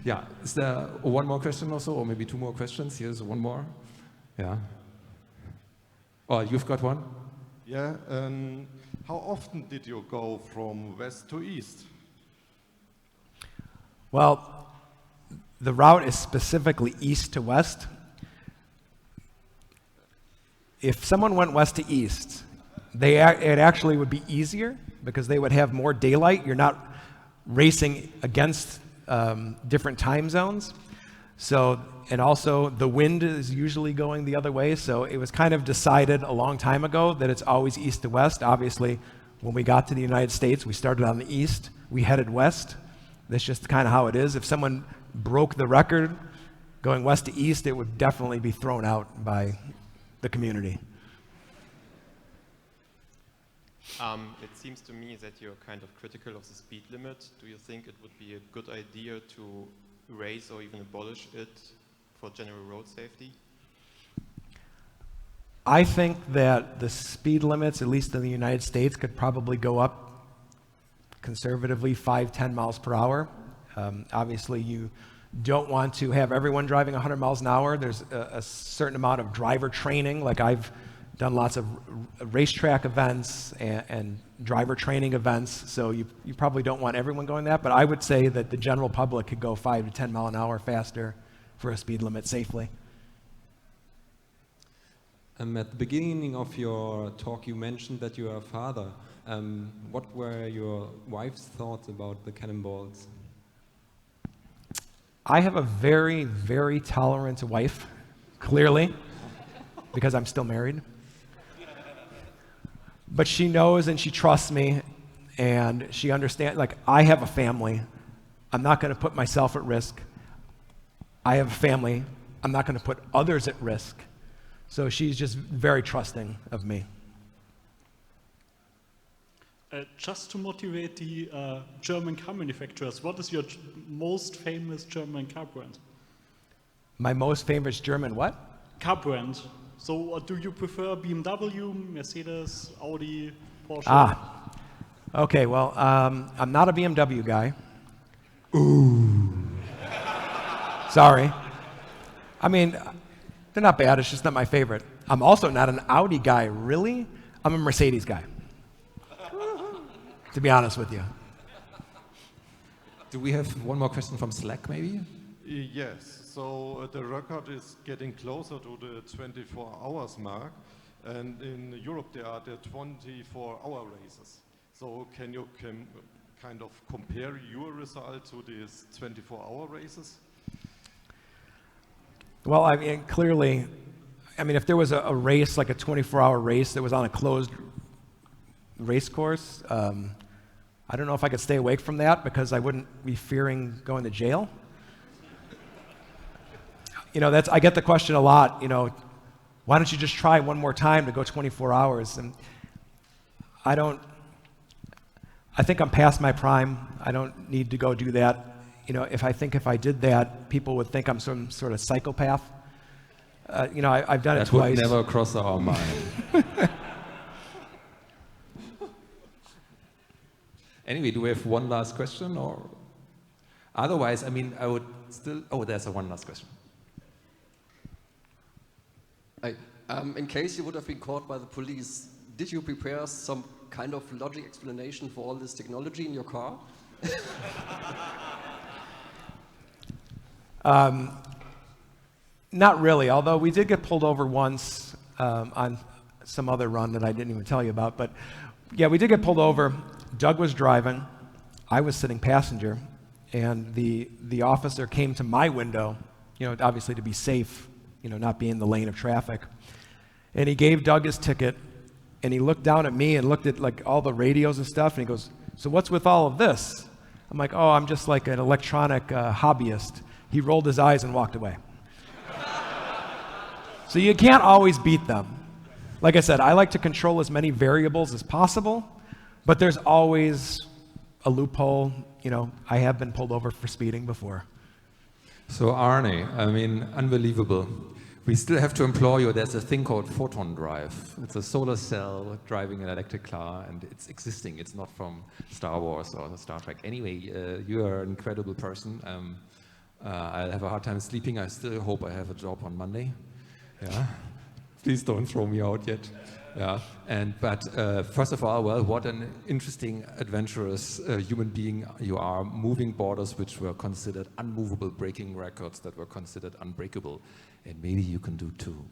yeah, is there one more question or so, or maybe two more questions? Here's one more. Yeah. Oh, you've got one? Yeah, how often did you go from west to east? Well, the route is specifically east to west. If someone went west to east, it actually would be easier because they would have more daylight. You're not racing against different time zones. So, and also the wind is usually going the other way. So it was kind of decided a long time ago that it's always east to west. Obviously, when we got to the United States, we started on the east, we headed west. That's just kind of how it is. If someone broke the record going west to east, it would definitely be thrown out by the community. It seems to me that you're kind of critical of the speed limit. Do you think it would be a good idea to raise or even abolish it for general road safety? I think that the speed limits, at least in the United States, could probably go up conservatively 5-10 miles per hour. Obviously, you don't want to have everyone driving 100 miles an hour. There's a certain amount of driver training. Like I've done lots of racetrack events and driver training events, so you probably don't want everyone going that, but I would say that the general public could go 5 to 10 mile an hour faster for a speed limit safely. At the beginning of your talk, you mentioned that you are a father. What were your wife's thoughts about the cannonballs? I have a very, very tolerant wife, clearly, because I'm still married. But she knows and she trusts me, and she understands, like, I have a family. I'm not going to put myself at risk. I have a family. I'm not going to put others at risk. So she's just very trusting of me. Just to motivate the German car manufacturers, what is your most famous German car brand? My most famous German what? Car brand. So do you prefer BMW, Mercedes, Audi, Porsche? Ah, okay, well, I'm not a BMW guy. Ooh. Sorry. I mean, they're not bad, it's just not my favorite. I'm also not an Audi guy, really. I'm a Mercedes guy, to be honest with you. Do we have one more question from Slack, maybe? Yes. So the record is getting closer to the 24 hours mark, and in Europe there are the 24-hour races. So can you kind of compare your result to these 24-hour races? Well, I mean, clearly, I mean, if there was a race, like a 24-hour race that was on a closed race course, I don't know if I could stay awake from that because I wouldn't be fearing going to jail. You know, I get the question a lot, you know, why don't you just try one more time to go 24 hours? And I think I'm past my prime. I don't need to go do that. You know, if I did that, people would think I'm some sort of psychopath. You know, I've done it twice. That would never cross our mind. Anyway, do we have one last question, or otherwise, I mean, I would still, oh, there's one last question. In case you would have been caught by the police, did you prepare some kind of logic explanation for all this technology in your car? Not really, although we did get pulled over once on some other run that I didn't even tell you about. But yeah, we did get pulled over. Doug was driving. I was sitting passenger. And the officer came to my window, you know, obviously to be safe, you know, not be in the lane of traffic. And he gave Doug his ticket, and he looked down at me and looked at like all the radios and stuff, and he goes, "So what's with all of this?" I'm like, "Oh, I'm just like an electronic hobbyist." He rolled his eyes and walked away. So you can't always beat them. Like I said, I like to control as many variables as possible, but there's always a loophole. You know, I have been pulled over for speeding before. So Arne, I mean, unbelievable. we still have to implore you. There's a thing called photon drive. It's a solar cell driving an electric car, and it's existing. It's not from Star Wars or Star Trek. Anyway, you are an incredible person. I'll have a hard time sleeping. I still hope I have a job on Monday. Yeah. Please don't throw me out yet. Yeah. But first of all, well, what an interesting, adventurous human being you are, moving borders which were considered unmovable, breaking records that were considered unbreakable. And maybe you can do too.